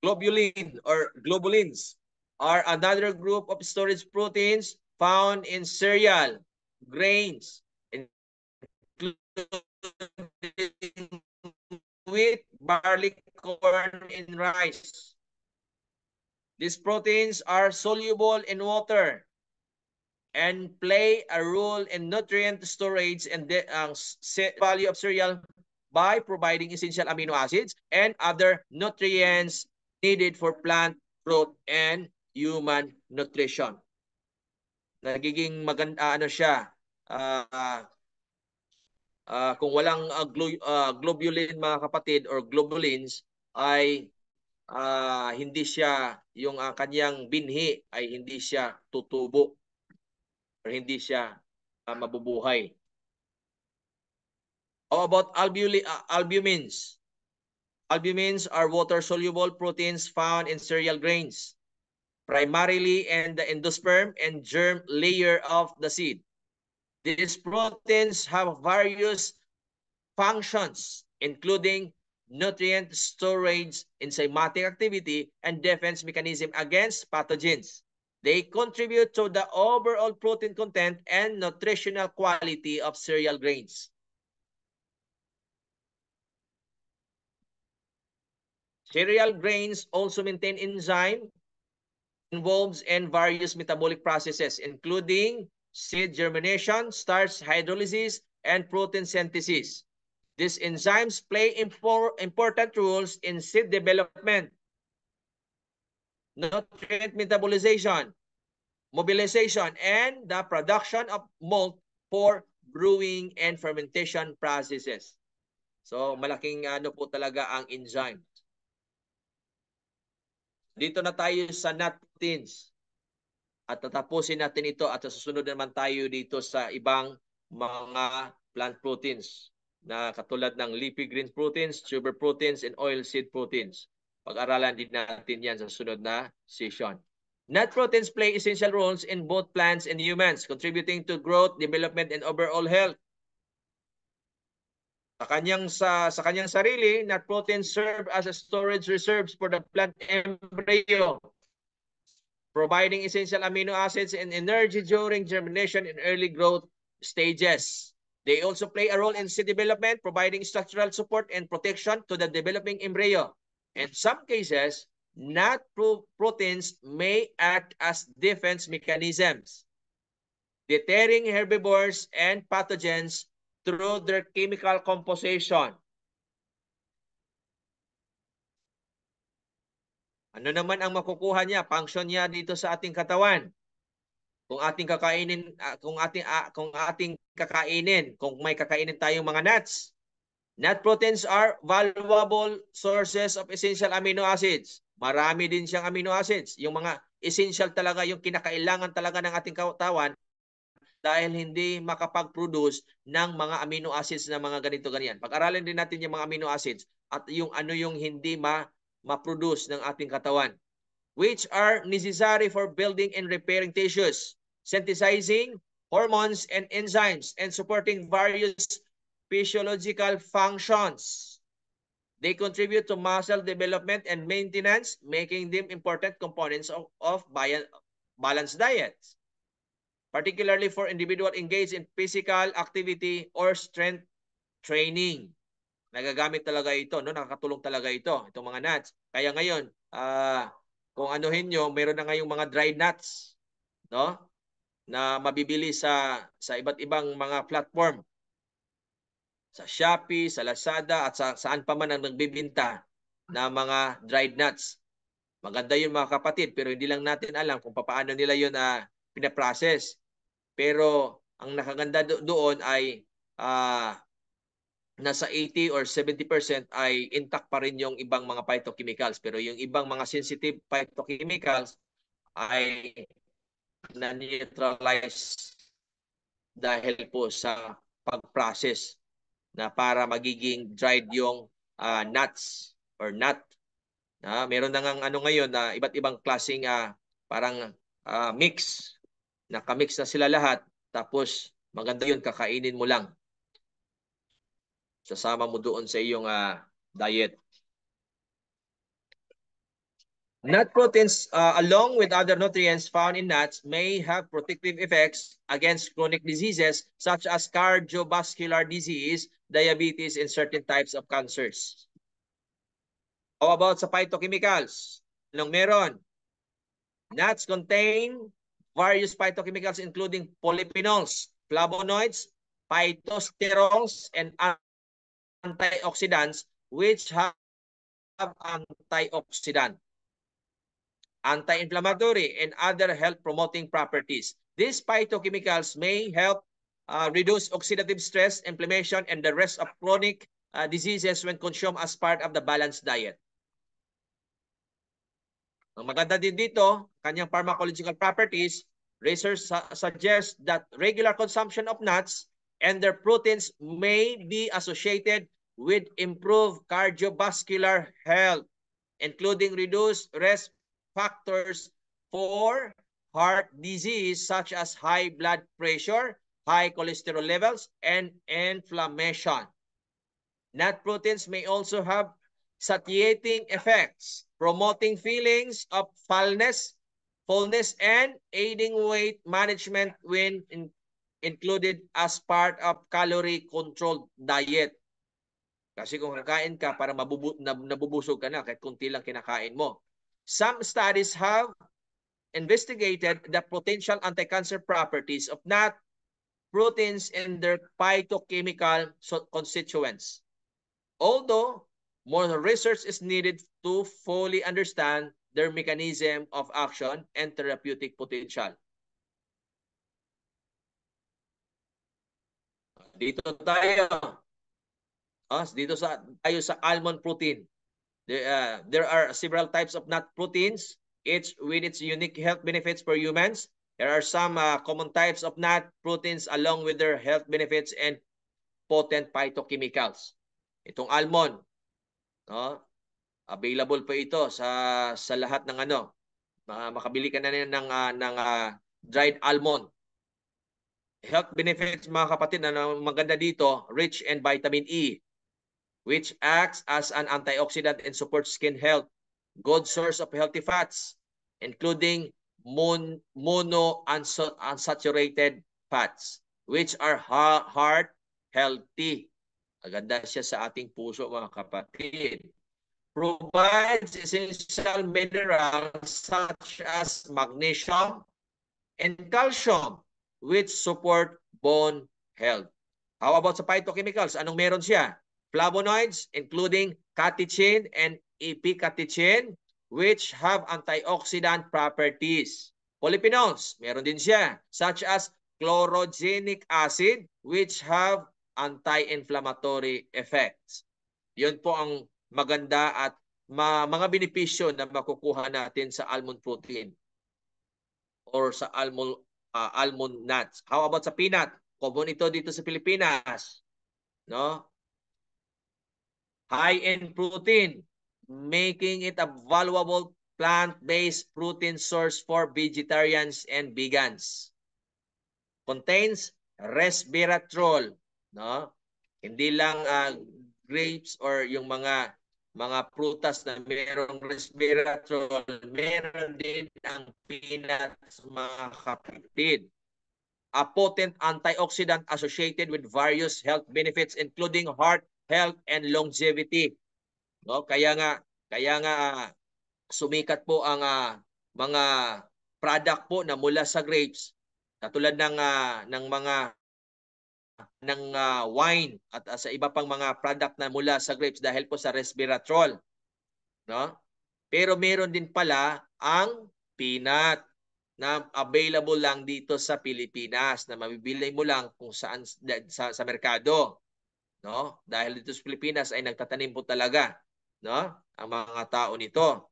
Speaker 2: globulin or globulins? Are another group of storage proteins found in cereal, grains, including wheat, barley, corn, and rice. These proteins are soluble in water and play a role in nutrient storage and the value of cereal by providing essential amino acids and other nutrients needed for plant growth and human nutrition. Nagiging maganda siya. Kung walang globulin, mga kapatid, or globulins, ay hindi siya, yung kanyang binhi ay hindi siya tutubo or hindi siya mabubuhay. How about albumins? Albumins are water-soluble proteins found in cereal grains, primarily in the endosperm and germ layer of the seed. These proteins have various functions, including nutrient storage, enzymatic activity, and defense mechanism against pathogens. They contribute to the overall protein content and nutritional quality of cereal grains. Cereal grains also maintain enzyme involved in various metabolic processes, including seed germination, starch hydrolysis, and protein synthesis. These enzymes play important roles in seed development, nutrient metabolization, mobilization, and the production of malt for brewing and fermentation processes. So malaking ano po talaga ang enzyme. Dito na tayo sa nut proteins. At tatapusin natin ito at susunod naman tayo dito sa ibang mga plant proteins na katulad ng leafy green proteins, tuber proteins, and oilseed proteins. Pag-aralan din natin yan sa sunod na session. Nut proteins play essential roles in both plants and humans, contributing to growth, development, and overall health. Sa kanyang sarili, nut proteins serve as a storage reserves for the plant embryo, providing essential amino acids and energy during germination and early growth stages. They also play a role in seed development, providing structural support and protection to the developing embryo. In some cases, nut proteins may act as defense mechanisms, deterring herbivores and pathogens through their chemical composition. Ano naman ang makukuha niya, function niya dito sa ating katawan? Kung ating kakainin, kung may kakainin tayong mga nuts. Nut proteins are valuable sources of essential amino acids. Marami din siyang amino acids. Yung mga essential talaga, yung kinakailangan talaga ng ating katawan dahil hindi makapag-produce ng mga amino acids na mga ganito-ganyan. Pag-aralan din natin yung mga amino acids at yung ano yung hindi ma-produce ng ating katawan, which are necessary for building and repairing tissues, synthesizing hormones and enzymes, and supporting various physiological functions. They contribute to muscle development and maintenance, making them important components of balanced diets, particularly for individuals engaged in physical activity or strength training. Nagagamit talaga ito, no? Nakakatulong talaga ito, itong mga nuts. Kaya ngayon, kung anuhin nyo, mayroon na ngayong mga dried nuts, no? Na mabibili sa iba't ibang mga platform. Sa Shopee, sa Lazada, at saan pa man ang nagbibinta na mga dried nuts. Maganda yun mga kapatid, pero hindi lang natin alam kung paano nila yun pinaprocess. Pero ang nakaganda doon ay nasa 80 or 70% ay intact pa rin yung ibang mga phytochemicals. Pero yung ibang mga sensitive phytochemicals ay na-neutralize dahil po sa pag-process na para magiging dried yung nuts or nut. Meron na ngang ano ngayon na iba't ibang klaseng parang mix. Nakamix na sila lahat. Tapos maganda yun, kakainin mo lang. Sasama mo doon sa iyong diet. Nut proteins, along with other nutrients found in nuts, may have protective effects against chronic diseases such as cardiovascular disease, diabetes, and certain types of cancers. How about sa phytochemicals? Anong meron? Nuts contain various phytochemicals including polyphenols, flavonoids, phytosterols, and antioxidants which have antioxidant, anti-inflammatory, and other health-promoting properties. These phytochemicals may help reduce oxidative stress, inflammation, and the rest of chronic diseases when consumed as part of the balanced diet. Ang maganda din dito, kanyang pharmacological properties, research suggests that regular consumption of nuts and their proteins may be associated with improved cardiovascular health, including reduced risk factors for heart disease such as high blood pressure, high cholesterol levels, and inflammation. Nut proteins may also have satiating effects, promoting feelings of fullness, and aiding weight management when included as part of calorie-controlled diet. Kasi kung kakain ka, para nabubusog ka na kahit kunti lang kinakain mo. Some studies have investigated the potential anti-cancer properties of nut proteins and their phytochemical constituents. Although more research is needed to fully understand their mechanism of action and therapeutic potential. Dito tayo. Dito tayo sa almond protein. There are several types of nut proteins, each with its unique health benefits for humans. There are some common types of nut proteins along with their health benefits and potent phytochemicals. Itong almond, available po ito sa lahat ng makabili ka na ng dried almond. Health benefits mga kapatid, maganda dito, rich in vitamin E, which acts as an antioxidant and supports skin health. Good source of healthy fats, including monounsaturated fats, which are heart healthy. Maganda siya sa ating puso mga kapatid. provides essential minerals such as magnesium and calcium which support bone health. How about sa phytochemicals? Anong meron siya? Flavonoids including catechin and epicatechin which have antioxidant properties. Polyphenols, meron din siya, such as chlorogenic acid which have anti-inflammatory effects. Yun po ang maganda at mga benepisyo na makukuha natin sa almond protein or sa almond nuts. How about sa peanut? Common ito dito sa Pilipinas, no? High in protein, making it a valuable plant-based protein source for vegetarians and vegans. Contains resveratrol, no? Hindi lang grapes or yung mga prutas na mayroong resveratrol, meron din ang peanuts, mga kapatid. A potent antioxidant associated with various health benefits including heart health and longevity. No, kaya nga sumikat po ang mga product po na mula sa grapes, katulad ng wine at sa iba pang mga product na mula sa grapes dahil po sa resveratrol, no? Pero meron din pala ang peanut na available lang dito sa Pilipinas, na mabibili mo lang kung saan sa merkado, no? Dahil dito sa Pilipinas ay nagtatanim po talaga, no, ang mga tao nito.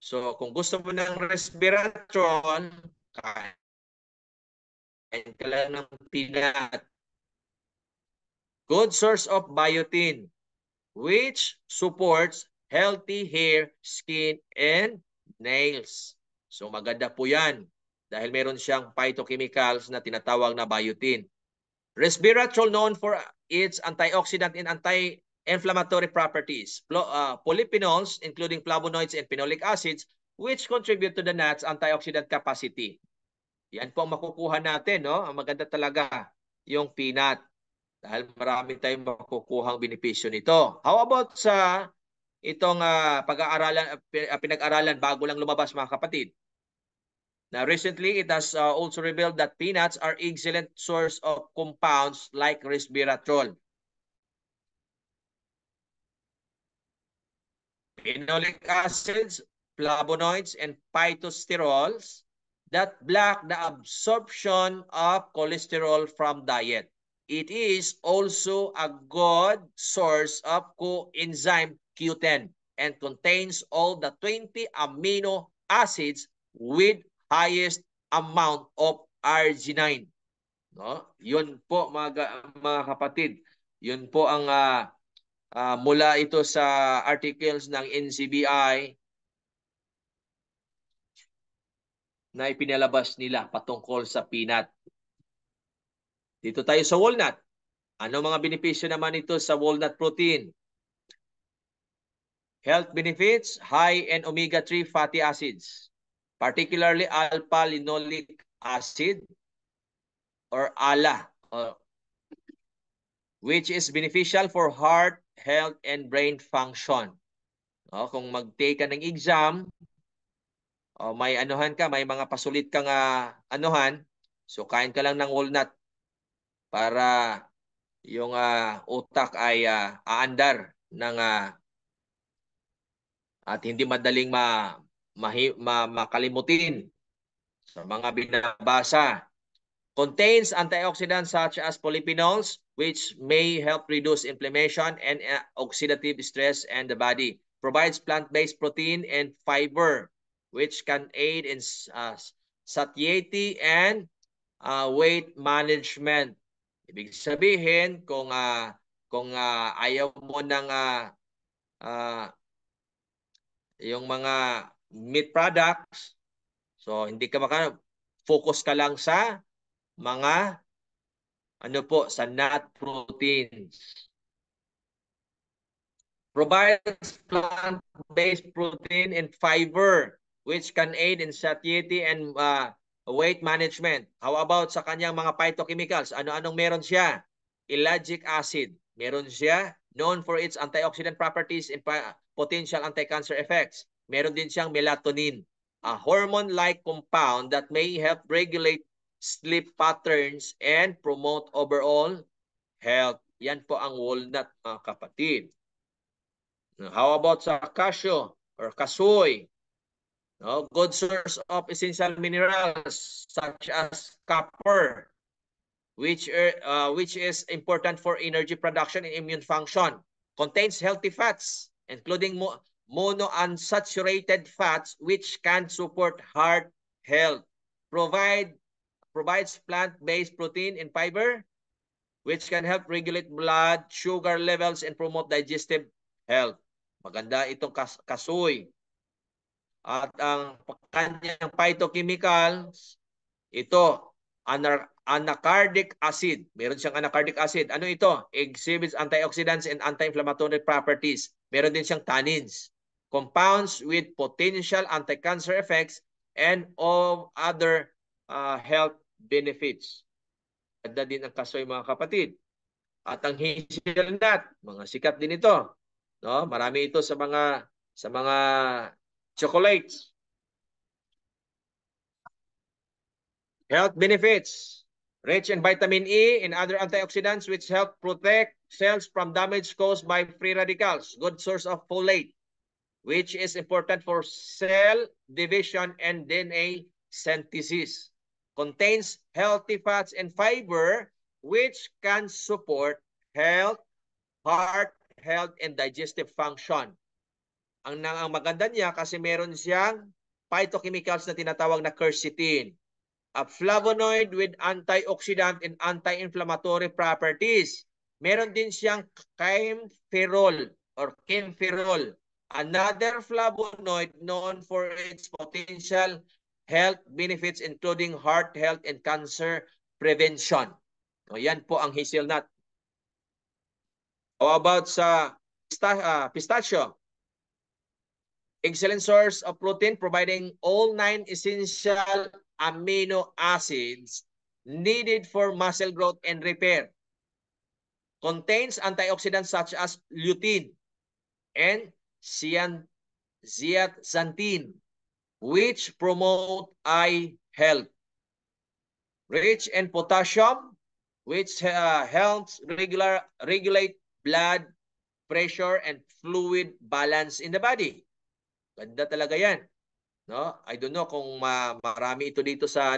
Speaker 2: So kung gusto mo ng resveratrol, kain ka lang ng peanut. Good source of biotin which supports healthy hair, skin, and nails. So maganda po yan dahil meron siyang phytochemicals na tinatawag na biotin. Resveratrol known for its antioxidant and anti-inflammatory properties. Polyphenols including flavonoids and phenolic acids which contribute to the nut's antioxidant capacity. Yan po ang makukuha natin, no? Ang maganda talaga yung peanut dahil marami tayong makukuhang benepisyo nito. How about sa itong pinag-aralan bago lang lumabas, mga kapatid? Now, recently, it has also revealed that peanuts are excellent source of compounds like resveratrol. Phenolic acids, flavonoids, and phytosterols that block the absorption of cholesterol from diet. It is also a good source of coenzyme Q10 and contains all the 20 amino acids with highest amount of arginine. No? Yun po mga kapatid. Yun po ang mula ito sa articles ng NCBI na ipinalabas nila patungkol sa peanut. Dito tayo sa walnut. Ano mga benepisyo naman ito sa walnut protein? Health benefits, high in omega-3 fatty acids, particularly alpha-linoleic acid or ALA, which is beneficial for heart health and brain function. Kung mag-take ka ng exam, may may mga pasulit kang so kain ka lang ng walnut para yung utak ay aandar ng at hindi madaling makalimutin sa mga binabasa. Contains antioxidants such as polyphenols which may help reduce inflammation and oxidative stress in the body. Provides plant-based protein and fiber which can aid in satiety and weight management. Ibig sabihin, kung ayaw mo ng yung mga meat products, so hindi ka focus ka lang sa mga sa nut proteins. Provides plant-based protein and fiber which can aid in satiety and weight management. How about sa kanyang mga phytochemicals? Ano-anong meron siya? Ellagic acid. Meron siya. Known for its antioxidant properties and potential anti-cancer effects. Meron din siyang melatonin, a hormone-like compound that may help regulate sleep patterns and promote overall health. Yan po ang walnut, mga kapatid. How about sa cashew or kasoy? No, good source of essential minerals such as copper, which is important for energy production and immune function. Contains healthy fats, including monounsaturated fats, which can support heart health. Provides plant-based protein and fiber, which can help regulate blood sugar levels and promote digestive health. Maganda itong kasoy. At ang kanyang phytochemicals, ito, anacardic acid. Meron siyang anacardic acid. Ano ito? Exhibits antioxidants and anti-inflammatory properties. Meron din siyang tannins. Compounds with potential anti-cancer effects and of other health benefits. Ganda din ang kasoy, mga kapatid. At ang hazelnut, mga sikat din ito. No? Marami ito sa mga chocolates. Health benefits. Rich in vitamin E and other antioxidants which help protect cells from damage caused by free radicals. Good source of folate, which is important for cell division and DNA synthesis. Contains healthy fats and fiber which can support health, heart health, and digestive function. Ang maganda niya kasi meron siyang phytochemicals na tinatawag na quercetin, a flavonoid with antioxidant and anti-inflammatory properties. Meron din siyang kaempferol or kaempferol, another flavonoid known for its potential health benefits including heart health and cancer prevention. O, yan po ang hazelnut. How about sa pistachio? Excellent source of protein providing all 9 essential amino acids needed for muscle growth and repair. Contains antioxidants such as lutein and zeaxanthin, which promote eye health. Rich in potassium, which helps regulate blood pressure and fluid balance in the body. Ganda talaga yan. No? I don't know kung marami ito dito sa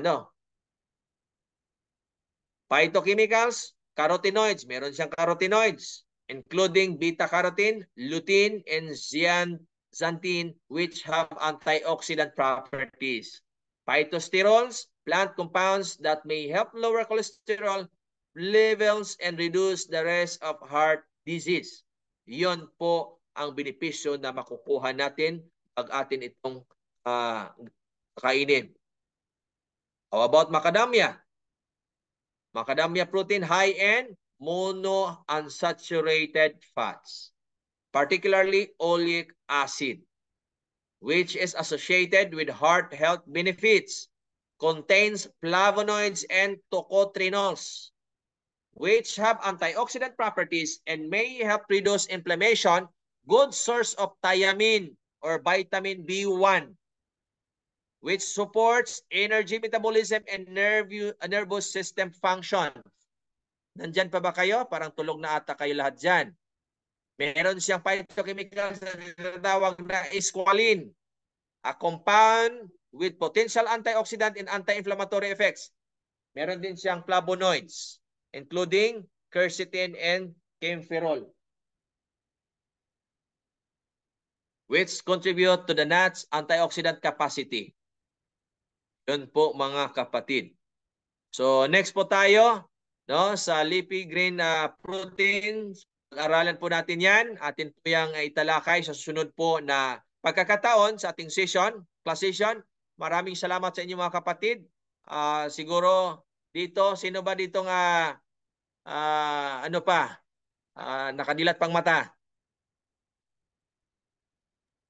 Speaker 2: phytochemicals, carotenoids. Meron siyang carotenoids, including beta-carotene, lutein, and zeaxanthin, which have antioxidant properties. Phytosterols, plant compounds that may help lower cholesterol levels and reduce the risk of heart disease. Yun po ang benepisyo na makukuha natin pag atin itong kainin. How about macadamia? Macadamia protein high in monounsaturated fats, particularly oleic acid, which is associated with heart health benefits. Contains flavonoids and tocotrienols, which have antioxidant properties and may help reduce inflammation. Good source of thiamine or vitamin B1, which supports energy metabolism and nervous system function. Nandyan pa ba kayo? Parang tulog na ata kayo lahat dyan. Meron siyang phytochemicals na tinatawag na squalene, a compound with potential antioxidant and anti-inflammatory effects. Meron din siyang flavonoids, including quercetin and kaempferol, which contribute to the nut's antioxidant capacity. Yun po, mga kapatid. So next po tayo sa leafy green proteins. Pag-aralan po natin yan. Atin po yung italakay sa susunod po na pagkakataon sa ating class session. Maraming salamat sa inyo, mga kapatid. Siguro dito, sino ba dito nakadilat pang mata?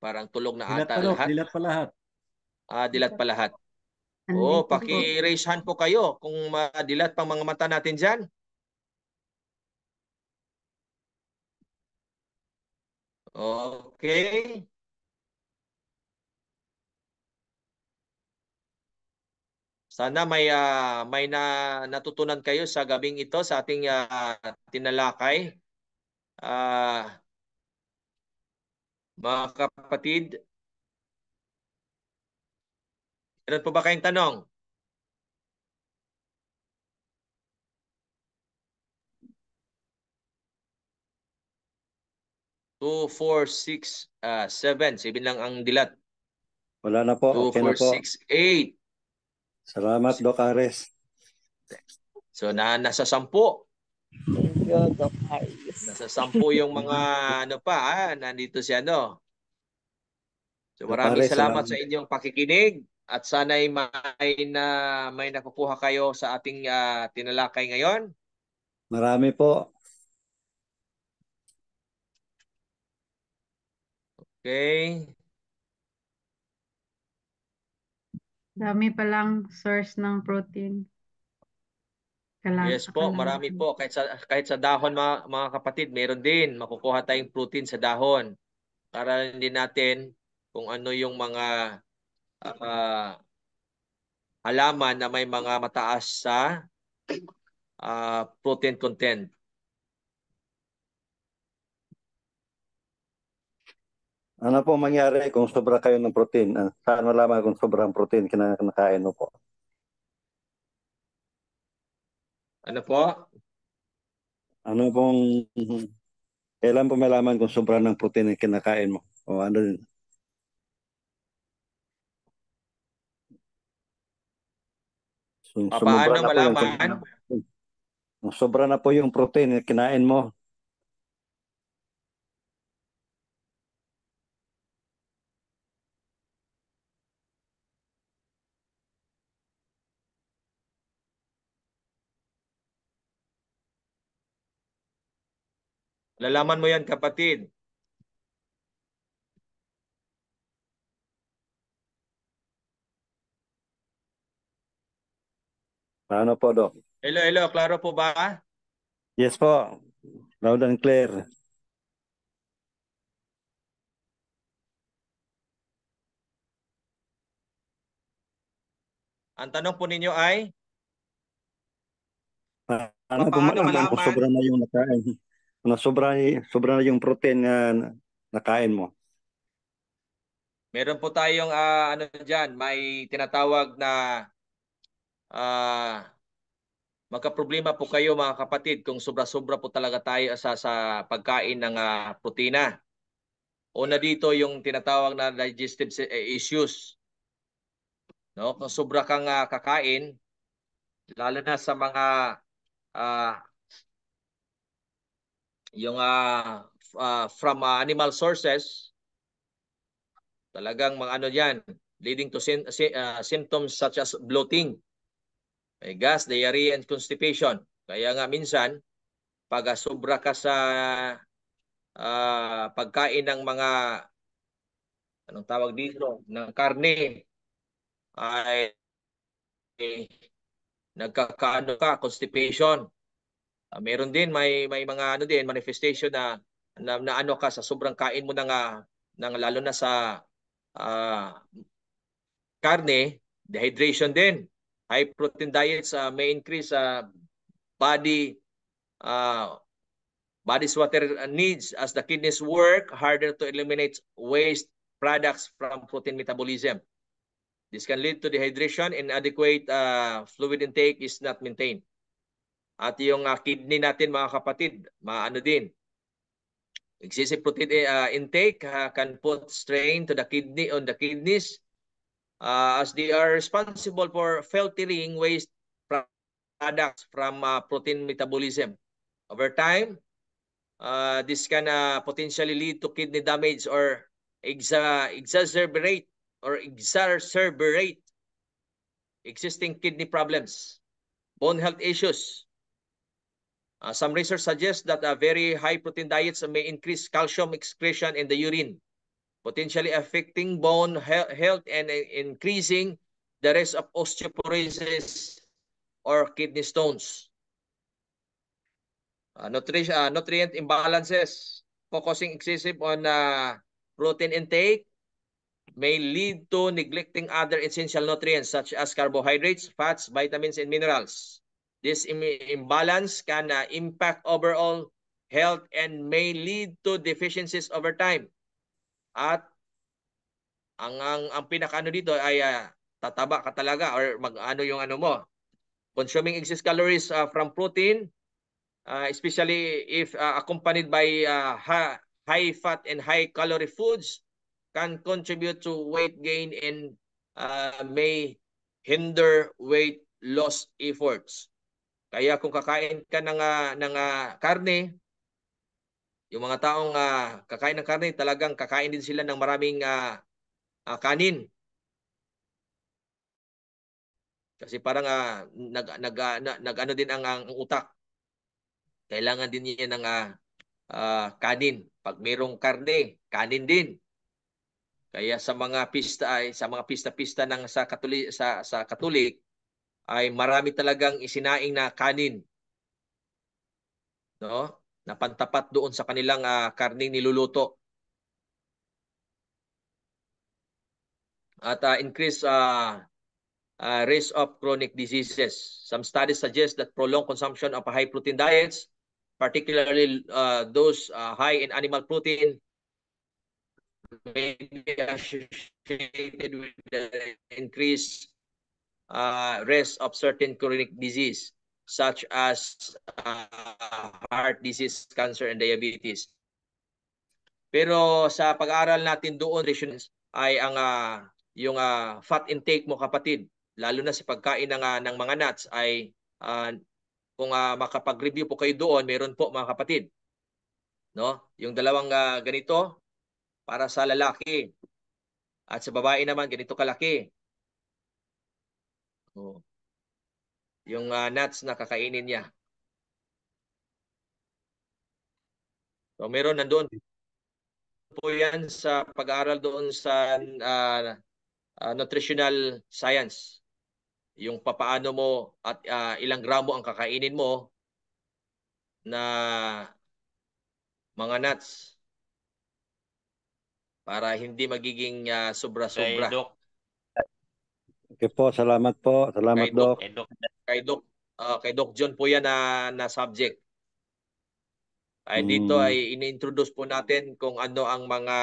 Speaker 2: Parang tulog na ata lahat.
Speaker 3: Dilat pa lahat.
Speaker 2: Dilat pa lahat.
Speaker 6: Andito po.
Speaker 2: Paki-raise hand po kayo kung madilat pang mga mata natin dyan. Okay. Sana may natutunan kayo sa gabing ito sa ating tinalakay. Mga kapatid, meron po ba kayong tanong? Two, four, six, 7. 7 lang ang dilat.
Speaker 3: Wala na po.
Speaker 2: 2,
Speaker 3: Okay na
Speaker 2: 4,
Speaker 3: po.
Speaker 2: 6, 8.
Speaker 3: Salamat, Doc Ares.
Speaker 2: So nasa 10.
Speaker 7: Thank you, Doc Aris.
Speaker 2: Nasa 10 yung mga nandito si ano. So
Speaker 3: Doc
Speaker 2: maraming
Speaker 3: Ares,
Speaker 2: salamat
Speaker 3: salamat.
Speaker 2: sa inyong pakikinig at sana'y may nakukuha kayo sa ating tinalakay ngayon.
Speaker 3: Marami po.
Speaker 2: Okay.
Speaker 6: Dami palang source ng protein.
Speaker 2: Yes po, marami po. Kahit sa dahon mga kapatid, meron din. Makukuha tayong protein sa dahon. Para hindi natin kung ano yung mga halaman na may mga mataas sa protein content.
Speaker 3: Ano po mangyari kung sobra kayo ng protein? Saan malaman kung sobrang protein kinakain mo po?
Speaker 2: Ano po?
Speaker 3: Ano pong kailan po malaman kung sobra ng protein ang kinakain mo? O ano din?
Speaker 2: Paano
Speaker 3: na po
Speaker 2: malaman?
Speaker 3: yung sobra na po yung protein na kinain mo.
Speaker 2: Lalaman mo yan, kapatid.
Speaker 3: Paano po, Doc?
Speaker 2: Hello, klaro po ba?
Speaker 3: Yes po. Loud and clear.
Speaker 2: Ang tanong po ninyo ay?
Speaker 3: Paano po malaman kung sobra na yung nakain? Kung sobra na yung protein na nakain mo?
Speaker 2: Meron po tayong ano diyan, may tinatawag na magka-problema po kayo mga kapatid kung sobra-sobra po talaga tayo sa pagkain ng protina. Una dito yung tinatawag na digestive issues. No? Kung sobra kang kakain, lalo na sa mga yung from animal sources, talagang mga ano diyan, leading to symptoms such as bloating, may gas, diarrhea, and constipation. Kaya nga minsan, pag sobra ka sa pagkain ng mga, anong tawag dito, ng karne, ay nagkakaano ka, constipation. Meron din, may mga ano din, manifestation na ano ka sa sobrang kain mo ng lalo na sa karne, dehydration din. High protein diets may increase body's water needs as the kidneys work harder to eliminate waste products from protein metabolism. This can lead to dehydration and inadequate fluid intake is not maintained. At yung kidney natin mga kapatid, maano din. Excessive protein intake can put strain to the kidneys as they are responsible for filtering waste products from protein metabolism. Over time, this can potentially lead to kidney damage or exacerbate existing kidney problems, bone health issues. Some research suggests that very high protein diets may increase calcium excretion in the urine, potentially affecting bone health and increasing the risk of osteoporosis or kidney stones. Nutrient imbalances, focusing excessive on protein intake may lead to neglecting other essential nutrients such as carbohydrates, fats, vitamins, and minerals. This imbalance can impact overall health and may lead to deficiencies over time. At ang pinakaano dito ay tataba ka talaga or mag-ano yung ano mo. Consuming excess calories from protein, especially if accompanied by high fat and high calorie foods, can contribute to weight gain and may hinder weight loss efforts. Kaya kung kakain ka ng karne, yung mga taong kakain ng karne, talagang kakain din sila ng maraming kanin. Kasi parang nag-ano din ang utak. Kailangan din niya ng kanin. Pag mayroong karne, kanin din. Kaya sa mga pista ng sa Katolik ay marami talagang isinaing na kanin, no? Na pantapat doon sa kanilang karning niluluto. At increase risk of chronic diseases. Some studies suggest that prolonged consumption of high protein diets, particularly those high in animal protein, may be associated with the increased risk of certain chronic disease such as heart disease, cancer, and diabetes. Pero sa pag-aaral natin doon ay yung fat intake mo, kapatid, lalo na sa pagkain ng mga nuts ay kung makapag-review po kayo doon, meron po mga kapatid, no? Yung dalawang ganito para sa lalaki at sa babae naman ganito kalaki. Oh. Yung nuts na kakainin niya. So meron nandoon po yan sa pag-aaral doon sa nutritional science. Yung papaano mo at ilang gramo ang kakainin mo na mga nuts para hindi magiging sobra-sobra.
Speaker 4: Kay Doc.
Speaker 3: Okay po, salamat po. Salamat,
Speaker 2: Kay Doc.
Speaker 3: Doc.
Speaker 2: Kay Doc John po yan na subject. Ay dito ay ini-introduce po natin kung ano ang mga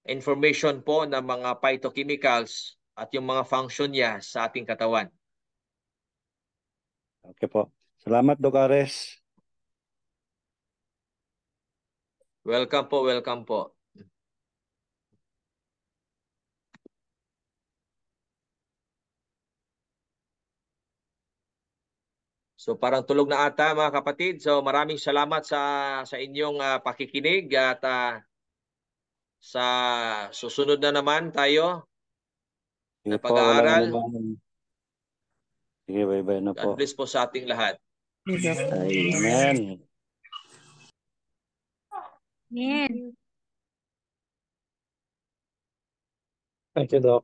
Speaker 2: information po ng mga phytochemicals at yung mga function niya sa ating katawan.
Speaker 3: Okay po. Salamat, Doc Ares.
Speaker 2: Welcome po, welcome po. So parang tulog na ata mga kapatid. So maraming salamat sa inyong pakikinig at sa susunod na naman tayo
Speaker 3: Sige
Speaker 2: na
Speaker 3: po, walang
Speaker 2: pag-aaral.
Speaker 3: anuman. Sige, bye-bye na po.
Speaker 2: God bless po sa ating lahat.
Speaker 3: Amen.
Speaker 6: Amen.
Speaker 3: Thank you, Doc.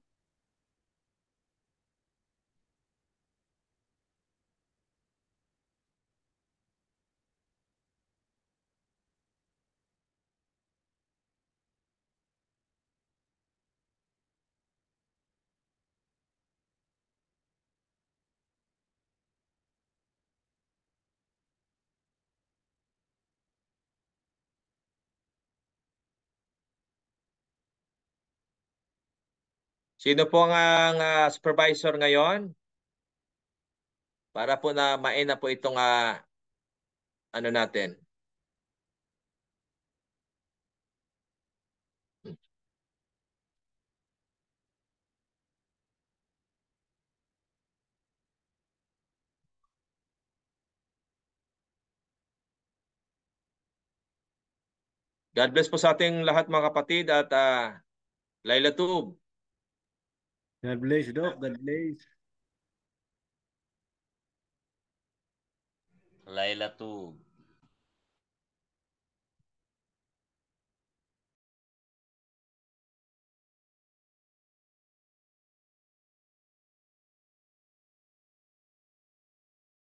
Speaker 2: Sino po ang supervisor ngayon? Para po na maina po itong ano natin. God bless po sa ating lahat mga kapatid at Laila Tube.
Speaker 3: God bless, Doc. God bless.
Speaker 4: Laila Tube.